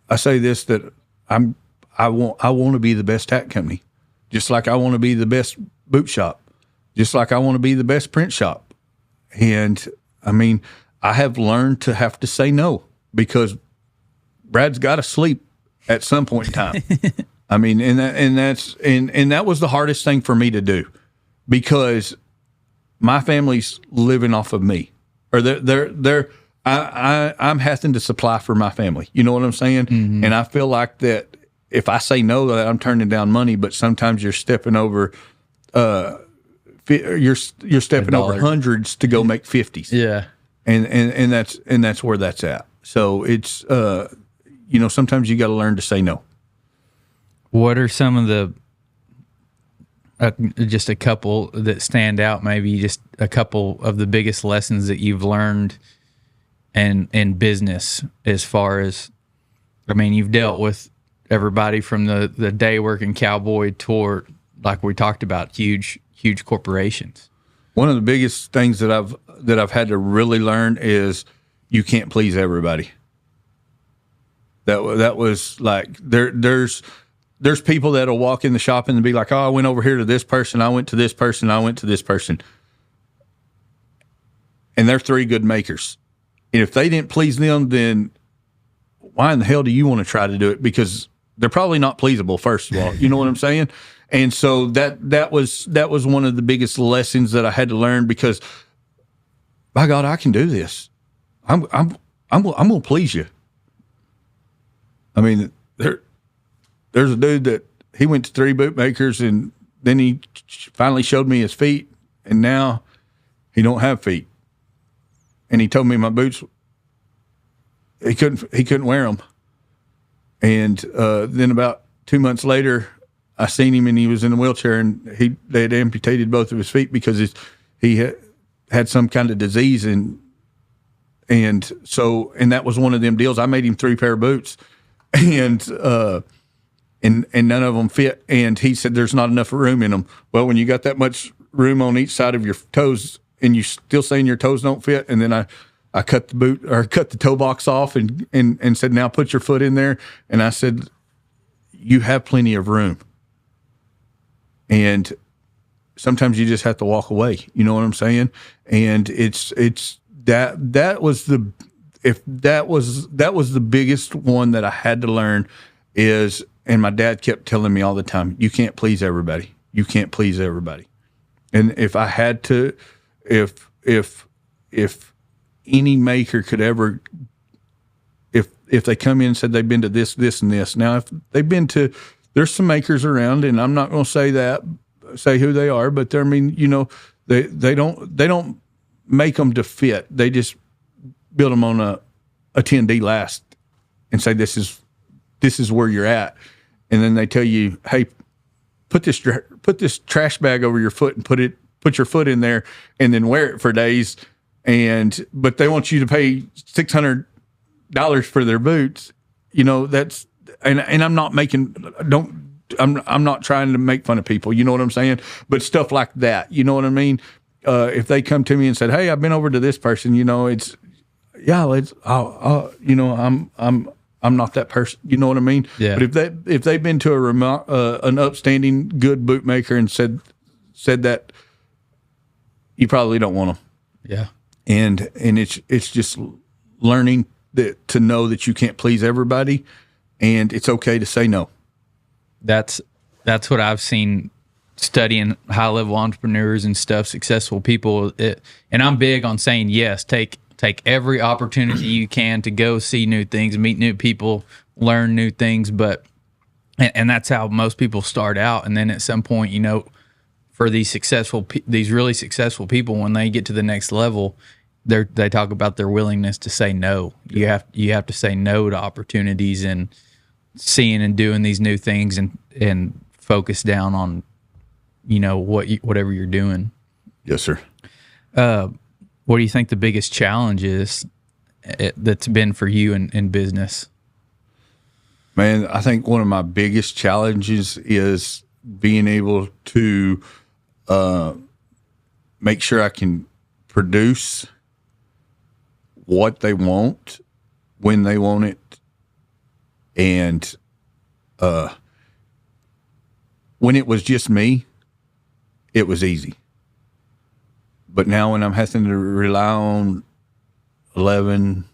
I say this that I want to be the best hat company, just like I want to be the best boot shop, just like I want to be the best print shop. And I mean, I have learned to have to say no, because Brad's got to sleep at some point in time. I mean, and that was the hardest thing for me to do, because my family's living off of me, or I'm having to supply for my family. You know what I'm saying? Mm-hmm. And I feel like that if I say no, that I'm turning down money, but sometimes you're stepping over, you're stepping over hundreds to go make 50s. Yeah. And that's where that's at. So it's, sometimes you got to learn to say no. What are some of the, just a couple that stand out, maybe just a couple of the biggest lessons that you've learned in business, as far as, I mean, you've dealt with everybody from the day working cowboy toward, like we talked about, huge corporations. One of the biggest things that I've had to really learn is you can't please everybody. That was like, there's people that'll walk in the shop and be like, oh, I went over here to this person, I went to this person, I went to this person. And they're three good makers. And if they didn't please them, then why in the hell do you want to try to do it? Because they're probably not pleasable, first of all. You know what I'm saying? And so that was one of the biggest lessons that I had to learn, because by God, I can do this. I'm going to please you. I mean, there's a dude that he went to 3 bootmakers, and then he finally showed me his feet, and now he don't have feet. And he told me my boots, he couldn't wear them. And then about 2 months later, I seen him, and he was in a wheelchair, and they had amputated both of his feet because he had some kind of disease, and that was one of them deals. I made him 3 pair of boots, and none of them fit. And he said there's not enough room in them. Well, when you got that much room on each side of your toes, and you still saying your toes don't fit, and then I cut the toe box off and said, now put your foot in there. And I said, you have plenty of room. And sometimes you just have to walk away. You know what I'm saying? And that was the biggest one that I had to learn is, and my dad kept telling me all the time, you can't please everybody. You can't please everybody. And if I had to, if any maker could ever, if they come in and said they've been to this, and this. Now, if they've been to, there's some makers around, and I'm not going to say who they are, but I mean, they don't make them to fit. They just build them on a 10D last and say, this is where you're at. And then they tell you, hey, put this trash bag over your foot and put your foot in there, and then wear it for days. But they want you to pay $600 for their boots. That's, and I'm not I'm not trying to make fun of people. You know what I'm saying? But stuff like that, you know what I mean? If they come to me and said, hey, I've been over to this person, I'm not that person. You know what I mean? Yeah. But if they've been to an upstanding good bootmaker and said that, you probably don't want them. Yeah. And it's just learning to know that you can't please everybody, and it's okay to say no. That's what I've seen studying high level entrepreneurs and stuff, successful people. And I'm big on saying yes. Take every opportunity you can to go see new things, meet new people, learn new things. But and that's how most people start out. And then at some point, for these really successful people, when they get to the next level, they talk about their willingness to say no. You have to say no to opportunities and seeing and doing these new things and focus down on, whatever you're doing. Yes, sir. What do you think the biggest challenge is that's been for you in business? Man, I think one of my biggest challenges is being able to make sure I can produce what they want when they want it. And when it was just me, it was easy. But now when I'm having to rely on 11,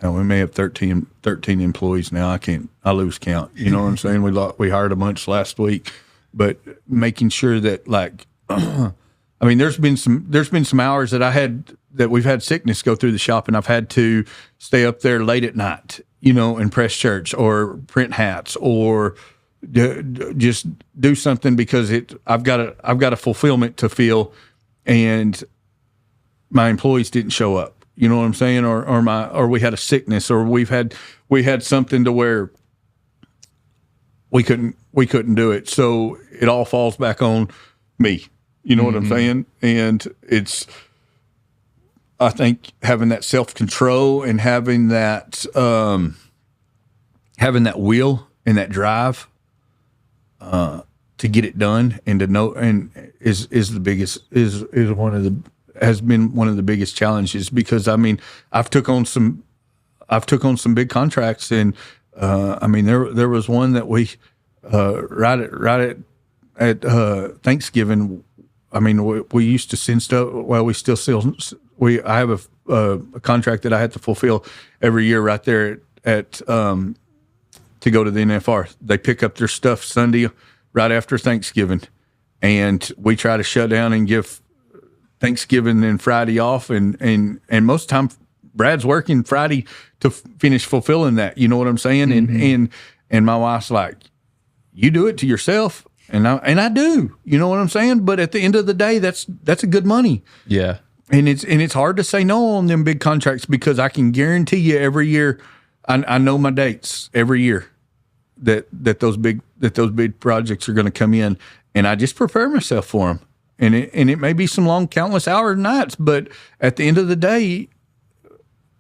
we may have 13 employees now. I lose count. You know what I'm saying? We hired a bunch last week, but making sure that I mean, there's been some hours that we've had sickness go through the shop, and I've had to stay up there late at night, and press shirts or print hats or just do something because I've got a fulfillment to feel, and my employees didn't show up. You know what I'm saying? Or we had a sickness, or we had something to where we couldn't do it. So it all falls back on me. You know what I'm saying? And I think having that self-control and having that will and that drive to get it done and to know, and is has been one of the biggest challenges, because I mean, I've took on some big contracts, and I mean, there was one that we right at Thanksgiving. I mean, we used to send stuff. Well, we still I have a contract that I had to fulfill every year right there at to go to the NFR. They pick up their stuff Sunday right after Thanksgiving, and we try to shut down and give Thanksgiving and Friday off, and most of the time Brad's working Friday to finish fulfilling that. You know what I'm saying? And my wife's like, "You do it to yourself." And I do, you know what I'm saying? But at the end of the day, that's a good money. Yeah. And it's hard to say no on them big contracts, because I can guarantee you every year, I know my dates every year that those big projects are going to come in, and I just prepare myself for them. And it may be some long, countless hours and nights, but at the end of the day,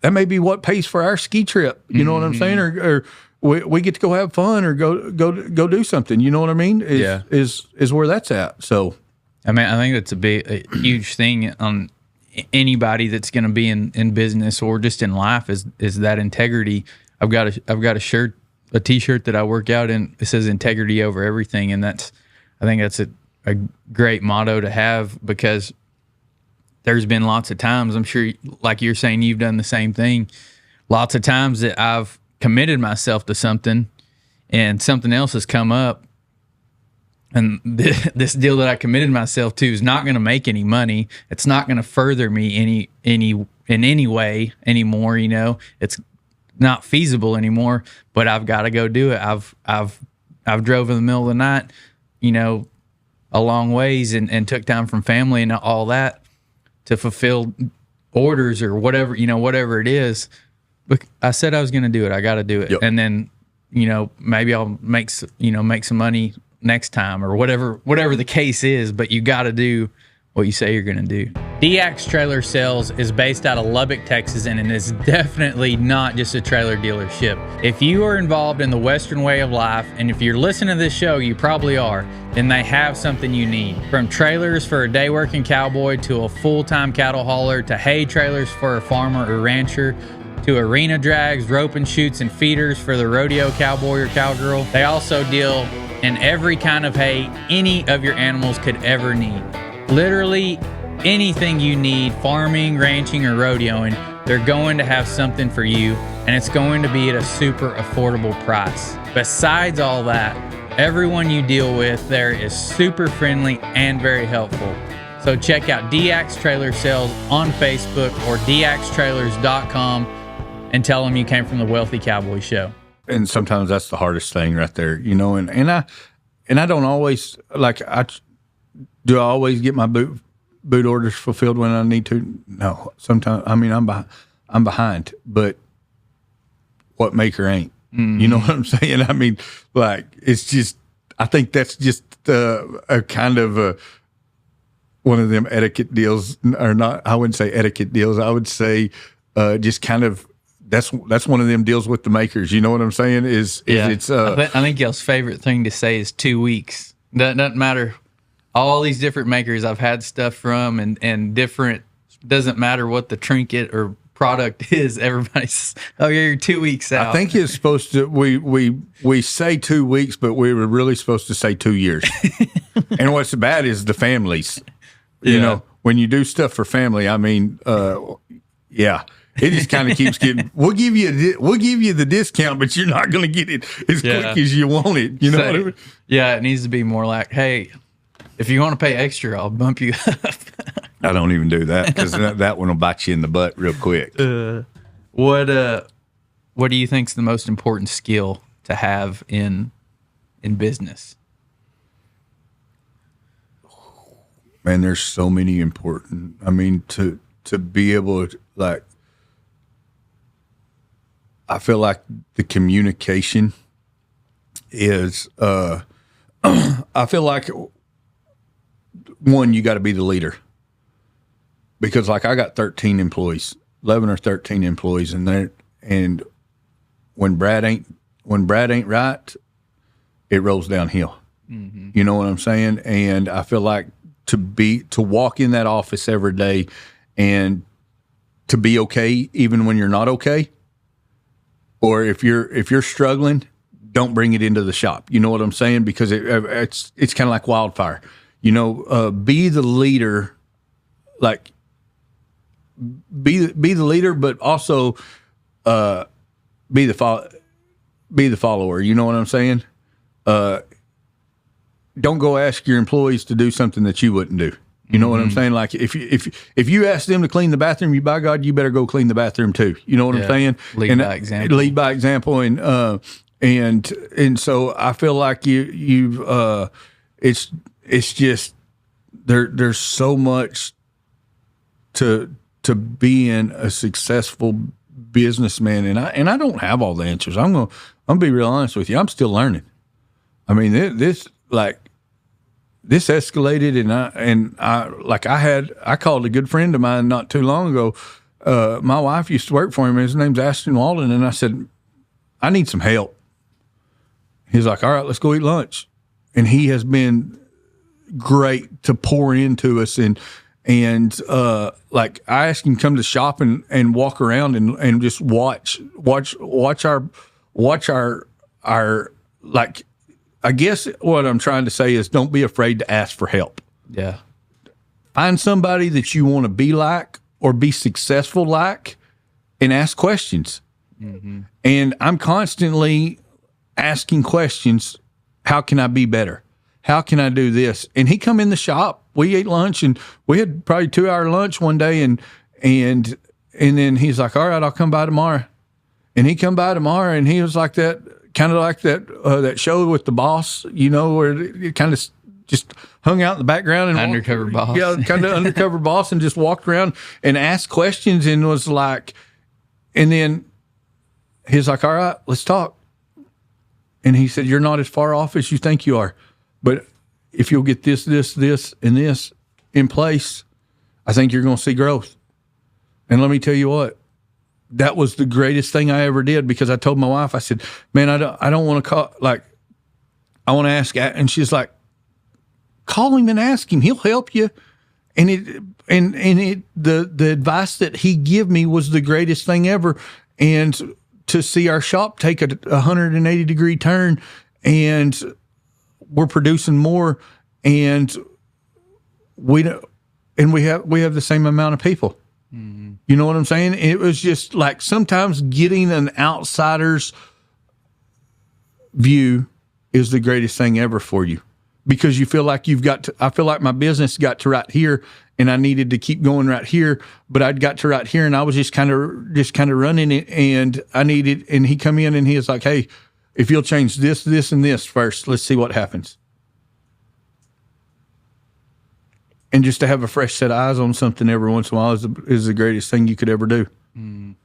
that may be what pays for our ski trip. You know what I'm saying? Or we get to go have fun, or go do something. You know what I mean? Is where that's at. So, I mean, I think that's a huge thing on anybody that's going to be in business or just in life is that integrity. I've got a shirt, a T-shirt that I work out in. It says integrity over everything, and I think that's a great motto to have, because there's been lots of times, I'm sure, like you're saying, you've done the same thing. Lots of times that I've committed myself to something and something else has come up, and this deal that I committed myself to is not going to make any money. It's not going to further me in any way anymore. It's not feasible anymore, but I've got to go do it. I've drove in the middle of the night, a long ways, and took time from family and all that to fulfill orders or whatever, whatever it is. But I said I was going to do it. I got to do it. Yep. And then, maybe I'll make some money next time, or whatever the case is, but you got to do what you say you're going to do. DX Trailer Sales is based out of Lubbock, Texas, and it is definitely not just a trailer dealership. If you are involved in the Western way of life, and if you're listening to this show, you probably are, then they have something you need. From trailers for a day working cowboy, to a full-time cattle hauler, to hay trailers for a farmer or rancher, to arena drags, rope and chutes, and feeders for the rodeo cowboy or cowgirl. They also deal in every kind of hay any of your animals could ever need. Literally anything you need, farming, ranching, or rodeoing, they're going to have something for you, and it's going to be at a super affordable price. Besides all that, everyone you deal with there is super friendly and very helpful. So check out DX Trailer Sales on Facebook or dxtrailers.com and tell them you came from the Wealthy Cowboy Show. And sometimes that's the hardest thing right there, and I don't always, do I always get my boot orders fulfilled when I need to? No. Sometimes, I mean, I'm behind, but what maker ain't? Mm-hmm. You know what I'm saying? I mean, it's just, I think that's just a kind of one of them etiquette deals, or not. I wouldn't say etiquette deals. I would say just kind of, that's one of them deals with the makers. You know what I'm saying? It's I think y'all's favorite thing to say is 2 weeks. That doesn't matter. All these different makers I've had stuff from, and different, doesn't matter what the trinket or product is. Everybody's, oh yeah, you're 2 weeks out. I think it's supposed to. We say 2 weeks, but we were really supposed to say 2 years. And what's bad is the families. You know, when you do stuff for family, I mean, yeah, it just kind of keeps getting. We'll give you the discount, but you're not going to get it as quick as you want it. You know what I mean? Yeah, it needs to be more like, hey, if you want to pay extra, I'll bump you up. I don't even do that because that one will bite you in the butt real quick. What do you think's the most important skill to have in business? Man, there's so many important. I mean, to be able to, like, I feel like the communication is. I feel like one, you got to be the leader. Because like I got 13 employees, 11 or 13 employees, and when Brad ain't right, it rolls downhill. Mm-hmm. You know what I'm saying? And I feel like to walk in that office every day and to be okay even when you're not okay, or if you're struggling, don't bring it into the shop. You know what I'm saying? Because it's kind of like wildfire. You know, be the leader, like. Be the leader, but also be the follower. You know what I'm saying? Don't go ask your employees to do something that you wouldn't do. You know what I'm saying? Like if you ask them to clean the bathroom, by God, you better go clean the bathroom too. You know what I'm saying? Lead by example. Lead by example, and so I feel like you've it's just there's so much to being a successful businessman, and I don't have all the answers. I'm gonna be real honest with you. I'm still learning. I mean, this this escalated, and I called a good friend of mine not too long ago. My wife used to work for him. His name's Ashton Walden, and I said, I need some help. He's like, all right, let's go eat lunch. And he has been great to pour into us, and like I asked him to come to the shop and walk around and just watch our like, I guess what I'm trying to say is don't be afraid to ask for help. Yeah. Find somebody that you want to be like or be successful like and ask questions. Mm-hmm. And I'm constantly asking questions. How can I be better? How can I do this? And he come in the shop. We ate lunch, and we had probably 2-hour lunch one day, and then he's like, all right, I'll come by tomorrow. And he come by tomorrow, and he was like that, kind of like that show with the boss, you know, where it kind of just hung out in the background and undercover boss. Yeah, kind of undercover boss, and just walked around and asked questions, and was like, and then he's like, all right, let's talk. And he said, you're not as far off as you think you are, but if you'll get this, and this in place, I think you're going to see growth. And let me tell you what, that was the greatest thing I ever did, because I told my wife, I said, man, I don't want to call, like, I want to ask. And she's like, call him and ask him. He'll help you. And the advice that he gave me was the greatest thing ever. And to see our shop take a 180-degree turn, and we're producing more, and we have the same amount of people. Mm-hmm. You know what I'm saying? It was just like sometimes getting an outsider's view is the greatest thing ever for you, because you feel like I feel like my business got to right here, and I needed to keep going right here, but I'd got to right here, and I was just kind of running it, and he come in and he was like, hey, if you'll change this, and this first, let's see what happens. And just to have a fresh set of eyes on something every once in a while is the greatest thing you could ever do. Mm.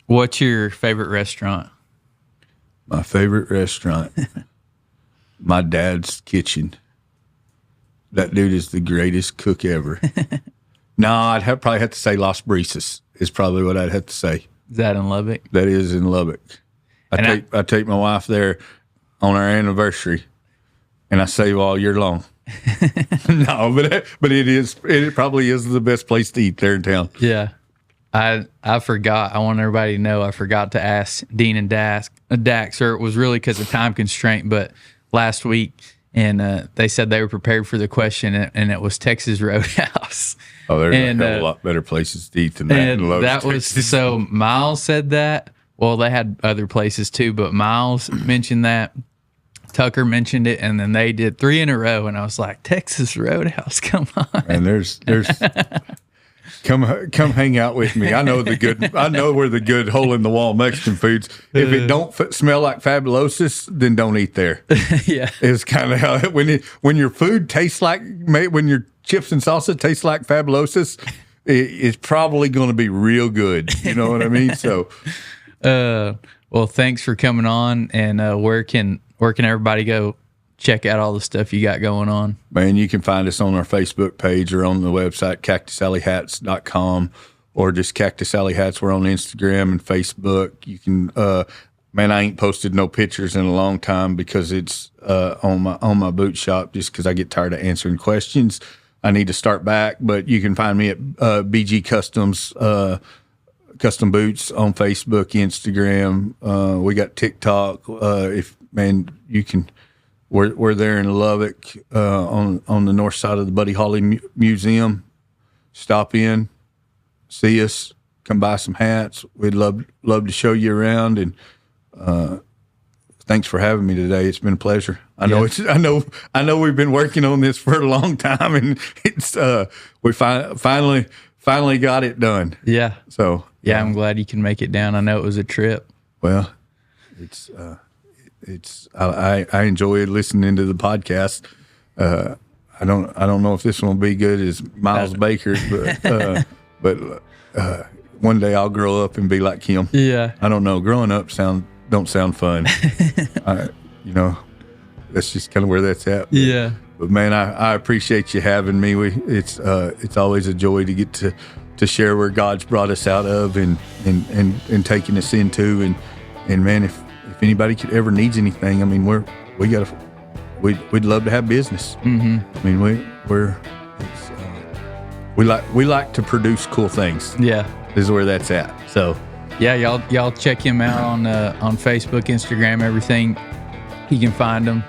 What's your favorite restaurant? My favorite restaurant, my dad's kitchen. That dude is the greatest cook ever. No, probably have to say Las Brisas is probably what I'd have to say. Is that in Lubbock? That is in Lubbock. I take my wife there on our anniversary, and I save all year long. No, but it probably is the best place to eat there in town. Yeah. I forgot. I want everybody to know I forgot to ask Dean and Dax, or it was really because of time constraint, but last week, and they said they were prepared for the question, and it was Texas Roadhouse. Oh, there's a lot better places to eat than that. And that was, so Miles said that. Well, they had other places too, but Miles mentioned that. Tucker mentioned it, and then they did 3 in a row, and I was like, Texas Roadhouse, come on. And there's come hang out with me. I know where the good hole in the wall Mexican foods. If it don't smell like Fabulosis, then don't eat there. Yeah, it's kind of how when your food tastes like, when your chips and salsa taste like Fabulosis, it's probably going to be real good. You know what I mean? So, well, thanks for coming on. And where can everybody go check out all the stuff you got going on? Man, you can find us on our Facebook page or on the website, cactusalleyhats.com, or just Cactus Alley Hats. We're on Instagram and Facebook. You can, man, I ain't posted no pictures in a long time because it's on my boot shop, just because I get tired of answering questions. I need to start back, but you can find me at BG Customs, Custom Boots on Facebook, Instagram. We got TikTok. You can. We're there in Lubbock on the north side of the Buddy Holly Museum. Stop in, see us, come buy some hats. We'd love to show you around. And thanks for having me today. It's been a pleasure. I know we've been working on this for a long time, and it's we finally got it done. Yeah. So yeah, I'm glad you can make it down. I know it was a trip. Well, I enjoy listening to the podcast. I don't know if this one will be good as Miles Baker's, but one day I'll grow up and be like him. Yeah. I don't know. Growing up don't sound fun. That's just kind of where that's at. Yeah. But man, I appreciate you having me. It's always a joy to get to share where God's brought us out of and taking us into, and man, if anybody could ever needs anything, I mean, we'd love to have business. Mm-hmm. I mean, we like to produce cool things. Yeah, this is where that's at. So yeah, y'all check him out on Facebook, Instagram, everything. You can find him.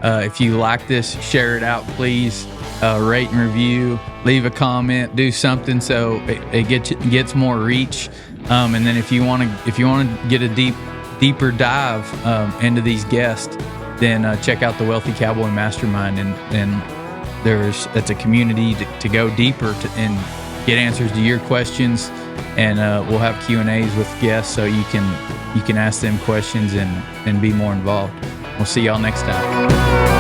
If you like this, share it out, please. Rate and review, leave a comment, do something so it gets more reach. And then if you want to get a deeper dive into these guests, then check out the Wealthy Cowboy Mastermind, and it's a community to go deeper and get answers to your questions, and we'll have Q&As with guests so you can ask them questions and be more involved. We'll see y'all next time.